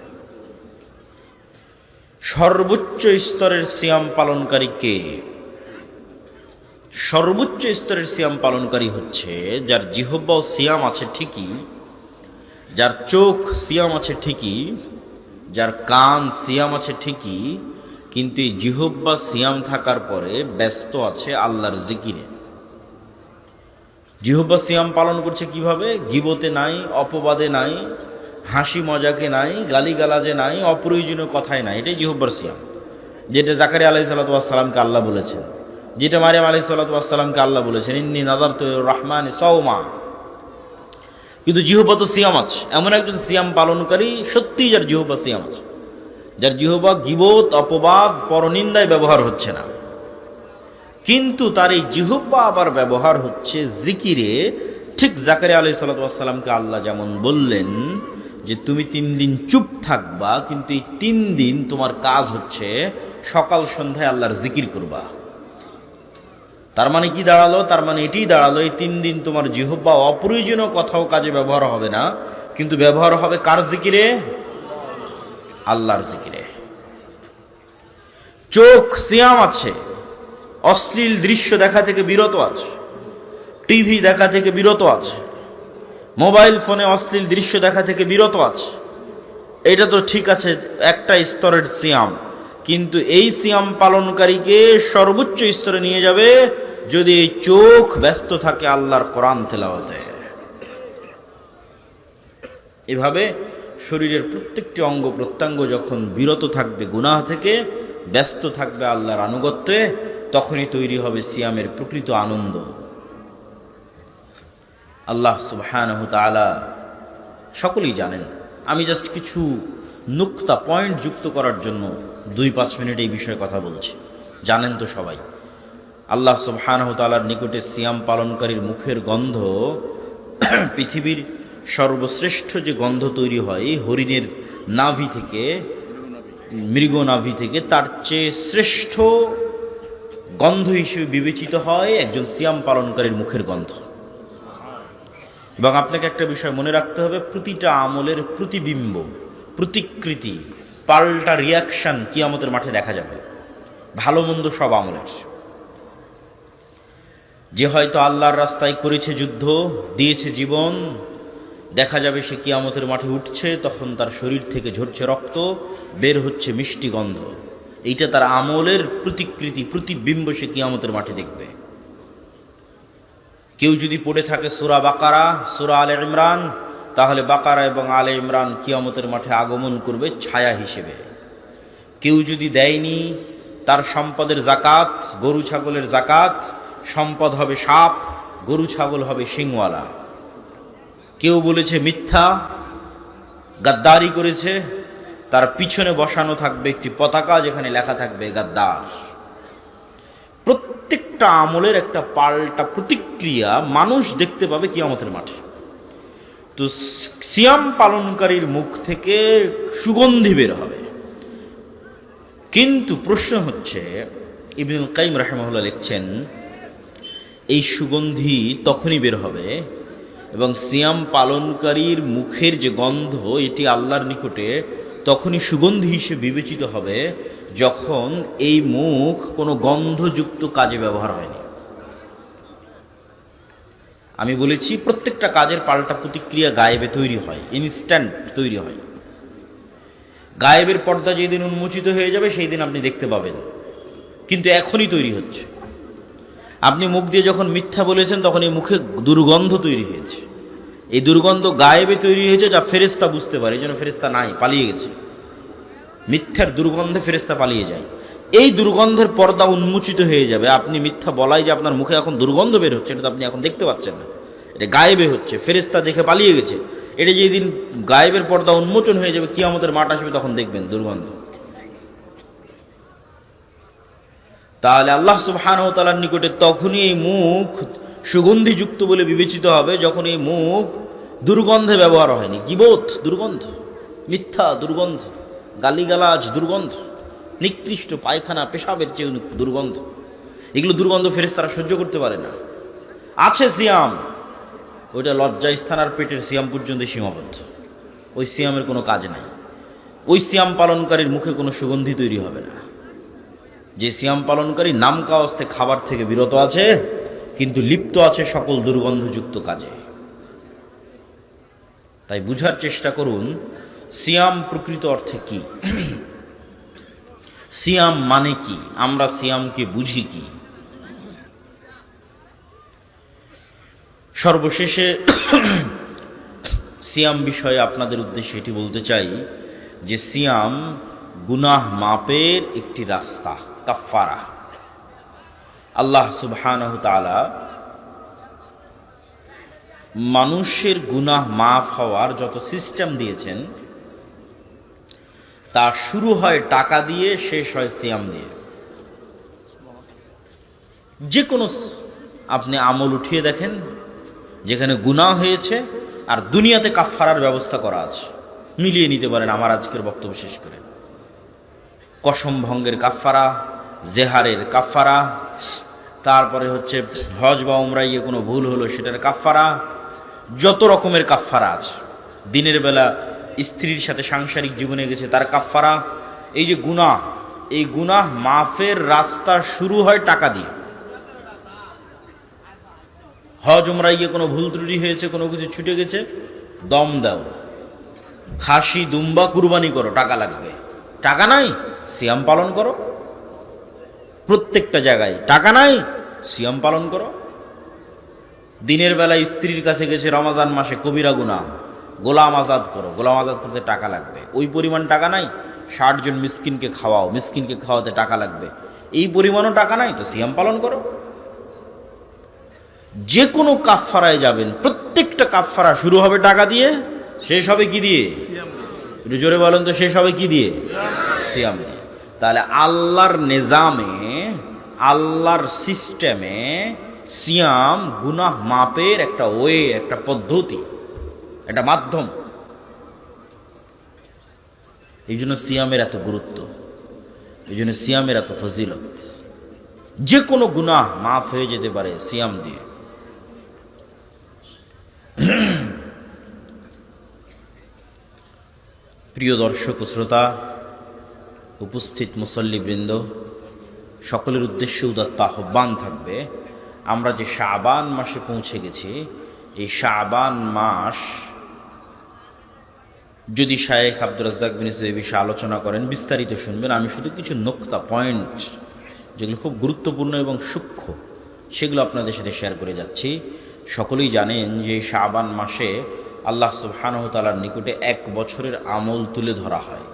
সর্বোচ্চ স্তরের সিয়াম পালনকারী কে? সর্বোচ্চ স্তরের সিয়াম পালনকারী হচ্ছে যার জিহব্বা ও সিয়াম আছে ঠিকই, যার চোখ সিয়াম আছে ঠিকই, যার কান সিয়াম আছে ঠিকই, কিন্তু এই জিহব্বা সিয়াম থাকার পরে ব্যস্ত আছে আল্লাহর জিকিরে। জিহব্বা সিয়াম পালন করছে কিভাবে? গীবতে নাই, অপবাদে নাই, হাসি মজাকে নাই, গালিগালাজে নাই, অপ্রয়োজনীয় কথায় নাই। এটাই জিহব্বার সিয়াম, যেটা জাকারিয়া আলাইহিস সালাতু ওয়াস সালামকে আল্লাহ বলেছেন, যেটা মারিয়াম আলাইহিস সালাতু ওয়াস সালামকে আল্লাহ বলেছেন, ইন্নী নাযারতু লির-রহমানি সাওমা। কিন্তু জিহব্বা তো সিয়াম আছে। এমন একজন সিয়াম পালনকারী সত্যিই যার জিহব্বা সিয়াম আছে, যার জিহব্বা গীবত, অপবাদ, পরনিন্দায় ব্যবহার হচ্ছে না, কিন্তু তার এই জিহব্বা আবার ব্যবহার হচ্ছে জিকিরে। ঠিক জাকারিয়া আলাইহিস সালাতু ওয়াস সালামকে আল্লাহ যেমন বললেন যে তুমি 3 দিন চুপ থাকবা, কিন্তু এই 3 দিন তোমার কাজ হচ্ছে সকাল সন্ধ্যায় আল্লাহর জিকির করবা। তার মানে কি দাঁড়ালো? তার মানে এটাই দাঁড়ালো এই 3 দিন তোমার জিহব্বা অপ্রয়োজনীয় কথাও কাজে ব্যবহার হবে না, কিন্তু ব্যবহার হবে কার জিকিরে? আল্লাহর জিকিরে। চোখ সিয়াম আছে, অশ্লীল দৃশ্য দেখা থেকে বিরত আছে, টিভি দেখা থেকে বিরত আছে, মোবাইল ফোনে অশ্লীল দৃশ্য দেখা থেকে বিরত আছে। এটা তো ঠিক আছে, একটা স্তরের সিয়াম, কিন্তু এই সিয়াম পালনকারীকে সর্বোচ্চ স্তরে নিয়ে যাবে যদি এই চোখ ব্যস্ত থাকে আল্লাহর কোরআন তেলাওয়াতে। এভাবে শরীরের প্রত্যেকটি অঙ্গ প্রত্যঙ্গ যখন বিরত থাকবে গুনাহ থেকে, ব্যস্ত থাকবে আল্লাহর আনুগত্যে, তখনই তৈরি হবে সিয়ামের প্রকৃত আনন্দ। আল্লাহ সুবহানাহু তাআলা সকলেই জানেন। আমি জাস্ট কিছু নুক্তা পয়েন্ট যুক্ত করার জন্য 2-5 মিনিট এই বিষয়ে কথা বলছি। জানেন তো সবাই, আল্লাহ সুবহানাহু তাআলার নিকটে সিয়াম পালনকারীর মুখের গন্ধ পৃথিবীর সর্বশ্রেষ্ঠ যে গন্ধ তৈরি হয় হরিণের নাভি থেকে, মৃগ নাভি থেকে, তার চেয়ে শ্রেষ্ঠ গন্ধ হিসেবে বিবেচিত হয় একজন সিয়াম পালনকারীর মুখের গন্ধ। এবং আপনাকে একটা বিষয় মনে রাখতে হবে, প্রতিটা আমলের প্রতিবিম্ব, প্রতিকৃতি, পাল্টা রিয়াকশন কিয়ামতের মাঠে দেখা যাবে, ভালো মন্দ সব আমলের। যে হয়তো আল্লাহর রাস্তায় করেছে যুদ্ধ, দিয়েছে জীবন, দেখা যাবে সে কিয়ামতের মাঠে উঠছে, তখন তার শরীর থেকে ঝরছে রক্ত, বের হচ্ছে মিষ্টি গন্ধ। এইটা তার আমলের প্রতিকৃতি, প্রতিবিম্ব সে কিয়ামতের মাঠে দেখবে। কেউ যদি পড়ে থাকে সূরা বাকারা, সূরা আলে ইমরান, তাহলে বাকারা এবং আলে ইমরান কিয়ামতের মাঠে আগমন করবে ছায়া হিসেবে। কেউ যদি দেয়নি তার সম্পদের জাকাত, গরু ছাগলের জাকাত, সম্পদ হবে সাপ, গরু ছাগল হবে শিংওয়ালা। কেউ বলেছে মিথ্যা, গাদ্দারি করেছে, তার পিছনে বসানো থাকবে একটি পতাকা, যেখানে লেখা থাকবে গাদ্দার। প্রত্যেকটা আমলের একটা পাল্টা প্রতিক্রিয়া মানুষ দেখতে পাবে কিয়ামতের মাঠে। তো সিয়াম পালনকারীর মুখ থেকে সুগন্ধি বের হবে। কিন্তু প্রশ্ন হচ্ছে, ইবনুল কাইয়িম রাহিমাহুল্লাহ লিখছেন, এই সুগন্ধি তখনই বের হবে এবং সিয়াম পালনকারীর মুখের যে গন্ধ, এটি আল্লাহর নিকটে তখনই সুগন্ধি হিসেবে বিবেচিত হবে যখন এই মুখ কোনো গন্ধযুক্ত কাজে ব্যবহার হয়নি। আমি বলেছি প্রত্যেকটা কাজের পাল্টা প্রতিক্রিয়া গায়েবে তৈরি হয়, ইনস্ট্যান্ট তৈরি হয়। গায়েবের পর্দা যেদিন উন্মোচিত হয়ে যাবে সেই দিন আপনি দেখতে পাবেন, কিন্তু এখনই তৈরি হচ্ছে। আপনি মুখ দিয়ে যখন মিথ্যা বলেছেন তখন এই মুখে দুর্গন্ধ তৈরি হয়েছে। এই দুর্গন্ধ গায়েবে তৈরি হয়েছে, যা ফেরেশতা বুঝতে পারে, এই জন্য ফেরেশতা নাই, পালিয়ে গেছে। মিথ্যার দুর্গন্ধে ফেরেশতা পালিয়ে যায়। এই দুর্গন্ধের পর্দা উন্মোচিত হয়ে যাবে। আপনি মিথ্যা বলাই যে আপনার মুখে এখন দুর্গন্ধ বের হচ্ছে, এটা তো আপনি এখন দেখতে পাচ্ছেন না, এটা গায়েবে হচ্ছে, ফেরেশতা দেখে পালিয়ে গেছে। এটা যেদিন গায়েবের পর্দা উন্মোচন হয়ে যাবে, কিয়ামতের মাঠ আসবে, তখন দেখবেন দুর্গন্ধ। তাহলে আল্লাহ সুবহানাহু ওয়া তাআলার নিকটে তখনই এই মুখ সুগন্ধিযুক্ত বলে বিবেচিত হবে যখন এই মুখ দুর্গন্ধে ব্যবহার হয়নি। গীবত দুর্গন্ধ, মিথ্যা দুর্গন্ধ, গালিগালাজ দুর্গন্ধ, নিকৃষ্ট পায়খানা পেশাবের চেয়ে দুর্গন্ধ। এগুলো দুর্গন্ধ ফেরেশতারা সহ্য করতে পারে না। আছে সিয়াম, ওইটা লজ্জাস্থান আর পেটের সিয়াম পর্যন্ত সীমাবদ্ধ। ওই সিয়ামের কোনো কাজ নাই। ওই সিয়াম পালনকারীর মুখে কোনো সুগন্ধি তৈরি হবে না। যে সিয়াম পালনকারী নাম কাওয়াস্তে খাবার থেকে বিরত আছে, কিন্তু লিপ্ত আছে সকল দুর্গন্ধযুক্ত কাজে। তাই বুঝার চেষ্টা করুন সিয়াম প্রকৃত অর্থে কি, সিয়াম মানে কি, আমরা সিয়ামকে বুঝি কি। সর্বশেষে সিয়াম বিষয়ে আপনাদের উদ্দেশ্যে এটি বলতে চাই যে সিয়াম গুনাহ মাপের একটি রাস্তা, কাফারা। আল্লাহ সুবহানাহু তাআলা মানুষের গুনাহ মাফ হওয়ার যত সিস্টেম দিয়েছেন, তা শুরু হয় টাকা দিয়ে, শেষ হয় সিয়াম দিয়ে। যে কোনো আপনি আমল উঠিয়ে দেখেন যেখানে গুনাহ হয়েছে আর দুনিয়াতে কাফারার ব্যবস্থা করা আছে, মিলিয়ে নিতে পারেন আমার আজকের বক্তব্য শেষ করে। কসম ভঙ্গের কাফারা, জেহারের কাফারা, তারপরে হচ্ছে হজ বা উমরায় গিয়ে কোনো ভুল হলো সেটার কাফারা, যত রকমের কাফারা আছে। দিনের বেলা স্ত্রীর সাথে সাংসারিক জীবনে গেছে তার কাফারা। এই যে গুনাহ, এই গুনাহ মাফের রাস্তা শুরু হয় টাকা দিয়ে। হজ উমরায় গিয়ে কোনো ভুল ত্রুটি হয়েছে, কোনো কিছু ছুটে গেছে, দম দাও, খাসি দুম্বা কুরবানি করো, টাকা লাগবে। টাকা নাই, সিয়াম পালন করো। প্রত্যেকটা জায়গায় টাকা নাই, সিয়াম পালন করো। দিনের বেলায় স্ত্রীর কাছে গেছে রমজান মাসে, কবিরা গুনাহ, গোলাম আজাদ করো, গোলাম আজাদ করতে টাকা লাগবে। ওই পরিমাণ টাকা নাই, 60 জন মিসকিনকে খাওয়াও, মিসকিনকে খাওয়াতে টাকা লাগবে। এই পরিমাণও টাকা নাই, তো সিয়াম পালন করো। যে কোনো কাফারায় যাবেন, প্রত্যেকটা কাফারা শুরু হবে টাকা দিয়ে, শেষ হবে কি দিয়ে? একটু জোরে বলেন তো, শেষ হবে কি দিয়ে? সিয়াম দিয়ে। তাহলে আল্লাহর নিজামে, আল্লাহর সিস্টেমে সিয়াম গুনাহ মাপের একটা ওয়ে, একটা পদ্ধতি, একটা মাধ্যম। এই জন্য সিয়ামের এত গুরুত্ব, এই জন্য সিয়ামের এত ফজিলত। যে কোনো গুনাহ মাফ হয়ে যেতে পারে সিয়াম দিয়ে। প্রিয় দর্শক ও শ্রোতা, উপস্থিত মুসল্লিবৃন্দ, সকলের উদ্দেশ্যে উদাত্ত আহ্বান থাকবে, আমরা যে শাবান মাসে পৌঁছে গেছি, এই শাবান মাস যদি শায়েখ আব্দুর রাজ্জাক বিন ইউসুফ এই বিষয়ে আলোচনা করেন, বিস্তারিত শুনবেন। আমি শুধু কিছু নোক্তা পয়েন্ট যেগুলো খুব গুরুত্বপূর্ণ এবং সূক্ষ্ম, সেগুলো আপনাদের সাথে শেয়ার করে যাচ্ছি। সকলেই জানেন যে এই শাবান মাসে আল্লাহ সুবহানাহু ওয়া তাআলার নিকটে 1 বছরের আমল তুলে ধরা হয়।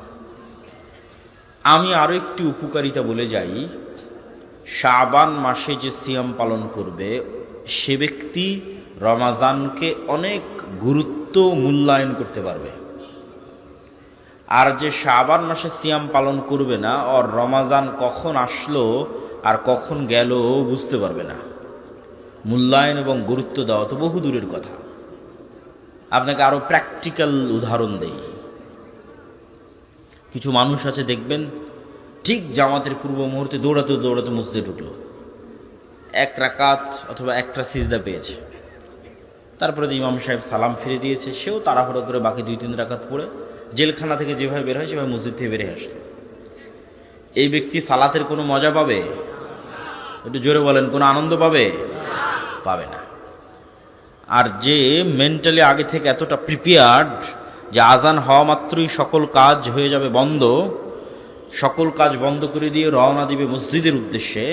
আমি আরও একটি উপকারিতা বলে যাই, শাবান মাসে যে সিয়াম পালন করবে সে ব্যক্তি রমাজানকে অনেক গুরুত্ব মূল্যায়ন করতে পারবে। আর যে শাবান মাসে সিয়াম পালন করবে না, ওর রমাজান কখন আসলো আর কখন গেল বুঝতে পারবে না। মূল্যায়ন এবং গুরুত্ব দেওয়া তো বহু দূরের কথা। আপনাকে আরো প্র্যাকটিক্যাল উদাহরণ দেই। কিছু মানুষ আছে দেখবেন, ঠিক জামাতের পূর্ব মুহূর্তে দৌড়াতে দৌড়াতে মসজিদে ঢুকলো, 1 রাকাত অথবা 1টা সিজদা পেয়েছে, তারপরে ইমাম সাহেব সালাম ফিরে দিয়েছে, সেও তাড়াহুড়ো করে বাকি 2-3 রাকাত পড়ে জেলখানা থেকে যেভাবে বের হয় সেভাবে মসজিদ থেকে বেরিয়ে আসলো। এই ব্যক্তি সালাতের কোনো মজা পাবে? একটু জোরে বলেন, কোনো আনন্দ পাবে? পাবে না। আর যে মেন্টালি আগে থেকে এতটা প্রিপেয়ার্ড যে আজান হওয়া মাত্রই সকল কাজ হয়ে যাবে বন্ধ, সকল কাজ বন্ধ করে দিয়ে রওনা দিবে মসজিদের উদ্দেশ্যে,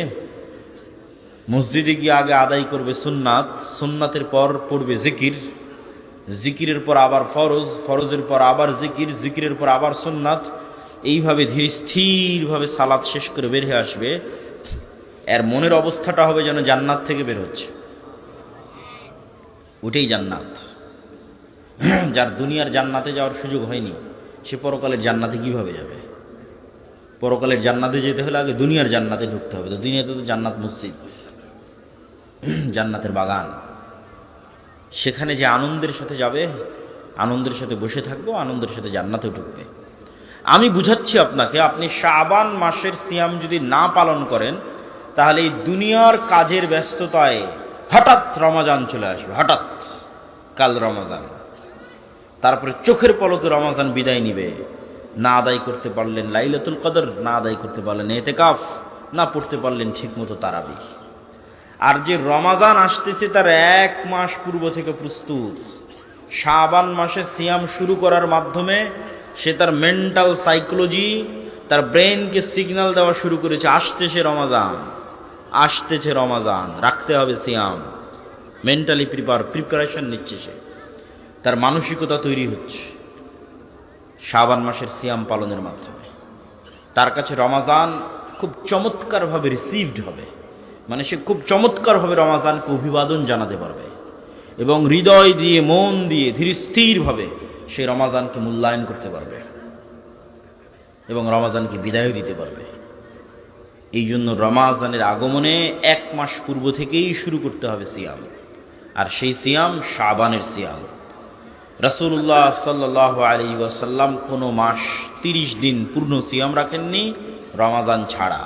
মসজিদে গিয়ে আগে আদায় করবে সুন্নাত, সুন্নাতের পর পড়বে জিকির, জিকিরের পর আবার ফরজ, ফরজের পর আবার জিকির, জিকিরের পর আবার সুন্নাত, এইভাবে ধীর স্থিরভাবে সালাত শেষ করে বের হয়ে আসবে। এর মনের অবস্থাটা হবে যেন জান্নাত থেকে বের হচ্ছে। ওটাই জান্নাত। যার দুনিয়ার জান্নাতে যাওয়ার সুযোগ হয়নি, সে পরকালের জান্নাতে কিভাবে যাবে? পরকালের জান্নাতে যেতে হলে আগে দুনিয়ার জান্নাতে ঢুকতে হবে। তো দুনিয়াতে তো জান্নাত মসজিদ, জান্নাতের বাগান, সেখানে যে আনন্দের সাথে যাবে, আনন্দের সাথে বসে থাকবো, আনন্দের সাথে জান্নাতে ঢুকবে। আমি বুঝাচ্ছি আপনাকে, আপনি শাবান মাসের সিয়াম যদি না পালন করেন, তাহলে এই দুনিয়ার কাজের ব্যস্ততায় হঠাৎ রমাজান চলে আসবে, হঠাৎ কাল রমাজান, তারপরে চোখের পলকে রমাজান বিদায় নিবে। না আদায় করতে পারলেন লাইলাতুল কদর, না আদায় করতে পারলেন ইতিকাফ, না পড়তে পারলেন ঠিকমতো তারাবিহ। আর যে রমাজান আসতেছে তার 1 মাস পূর্ব থেকে প্রস্তুত, শাবান মাসে সিয়াম শুরু করার মাধ্যমে সে তার মেন্টাল সাইকোলজি, তার ব্রেনকে সিগন্যাল দেওয়া শুরু করেছে, আসতেছে রমাজান, আসতেছে রমাজান, রাখতে হবে সিয়াম। মেন্টালি প্রিপারেশন নিচ্ছে সে, তার মানসিকতা তৈরি হচ্ছে শাবান মাসের সিয়াম পালনের মাধ্যমে। তার কাছে রমাজান খুব চমৎকারভাবে রিসিভড হবে, মানে সে খুব চমৎকারভাবে রমাজানকে অভিবাদন জানাতে পারবে এবং হৃদয় দিয়ে, মন দিয়ে, ধীর স্থিরভাবে সে রমাজানকে মূল্যায়ন করতে পারবে এবং রমাজানকে বিদায় দিতে পারবে। এই জন্য রমাজানের আগমনে 1 মাস পূর্ব থেকেই শুরু করতে হবে সিয়াম, আর সেই সিয়াম শাবানের সিয়াম। রাসূলুল্লাহ সাল্লাল্লাহু আলাইহি ওয়াসাল্লাম কোনো মাস 30 দিন পূর্ণ সিয়াম রাখেননি রমাজান ছাড়া,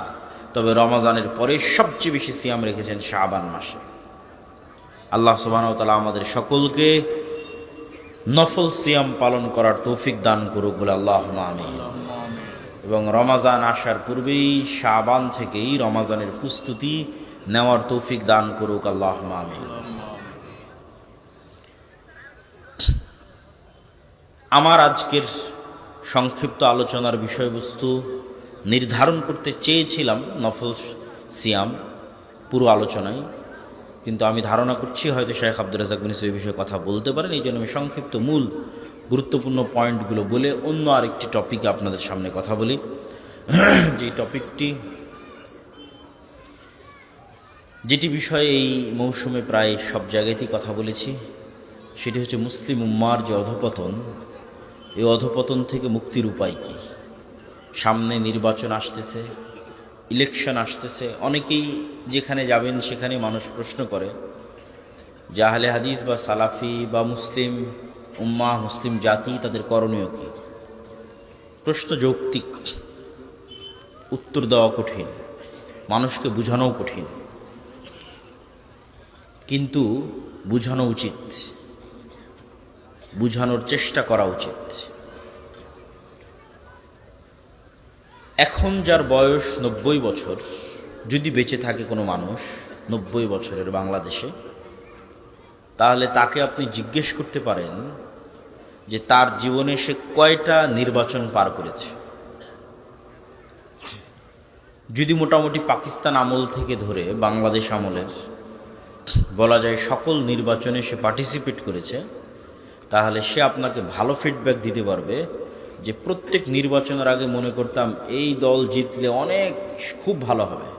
তবে রমাজানের পরে সবচেয়ে বেশি সিয়াম রেখেছেন শাবান মাসে। আল্লাহ সুবহানাহু ওয়া তাআলা আমাদের সকলকে নফল সিয়াম পালন করার তৌফিক দান করুক বলে আল্লাহুম্মা আমিন। এবং রমাজান আসার পূর্বেই শাবান থেকেই রমাজানের প্রস্তুতি নেওয়ার তৌফিক দান করুক আল্লাহুম্মা আমিন। আমার আজকের সংক্ষিপ্ত আলোচনার বিষয়বস্তু নির্ধারণ করতে চেয়েছিলাম নফল সিয়াম পুরো আলোচনায়, কিন্তু আমি ধারণা করছি হয়তো শেখ আব্দুর রাজ্জাক বিন ইউসুফ এই বিষয়ে কথা বলতে পারেন। এই জন্য আমি সংক্ষিপ্ত মূল গুরুত্বপূর্ণ পয়েন্টগুলো বলে অন্য আরেকটি টপিকে আপনাদের সামনে কথা বলি। যে টপিকটি, যেটি বিষয়ে এই মৌসুমে প্রায় সব জায়গাতেই কথা বলেছি, সেটি হচ্ছে মুসলিম উম্মার যে অধঃপতন, এই অধঃপতন থেকে মুক্তির উপায় কী। সামনে নির্বাচন আসতেছে, ইলেকশন আসতেছে, অনেকেই যেখানে যাবেন সেখানে মানুষ প্রশ্ন করে যে আহলে হাদিস বা সালাফি বা মুসলিম উম্মাহ, মুসলিম জাতি, তাদের করণীয় কী? প্রশ্ন যৌক্তিক, উত্তর দেওয়া কঠিন, মানুষকে বোঝানোও কঠিন, কিন্তু বোঝানো উচিত, বোঝানোর চেষ্টা করা উচিত। এখন যার বয়স 90 বছর, যদি বেঁচে থাকে কোনো মানুষ 90 বছরের বাংলাদেশে, তাহলে তাকে আপনি জিজ্ঞেস করতে পারেন যে তার জীবনে সে কয়টা নির্বাচন পার করেছে। যদি মোটামুটি পাকিস্তান আমল থেকে ধরে বাংলাদেশ আমলের বলা যায় সকল নির্বাচনে সে পার্টিসিপেট করেছে, তাহলে সে আপনাকে ভালো ফিডব্যাক দিতে পারবে যে প্রত্যেক নির্বাচনের আগে মনে করতাম এই দল জিতলে অনেক খুব ভালো হবে,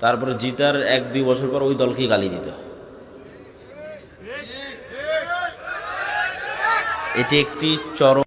তারপরে জিতার 1-2 বছর পর ওই দলকেই গালি দিত। এটি একটি চরম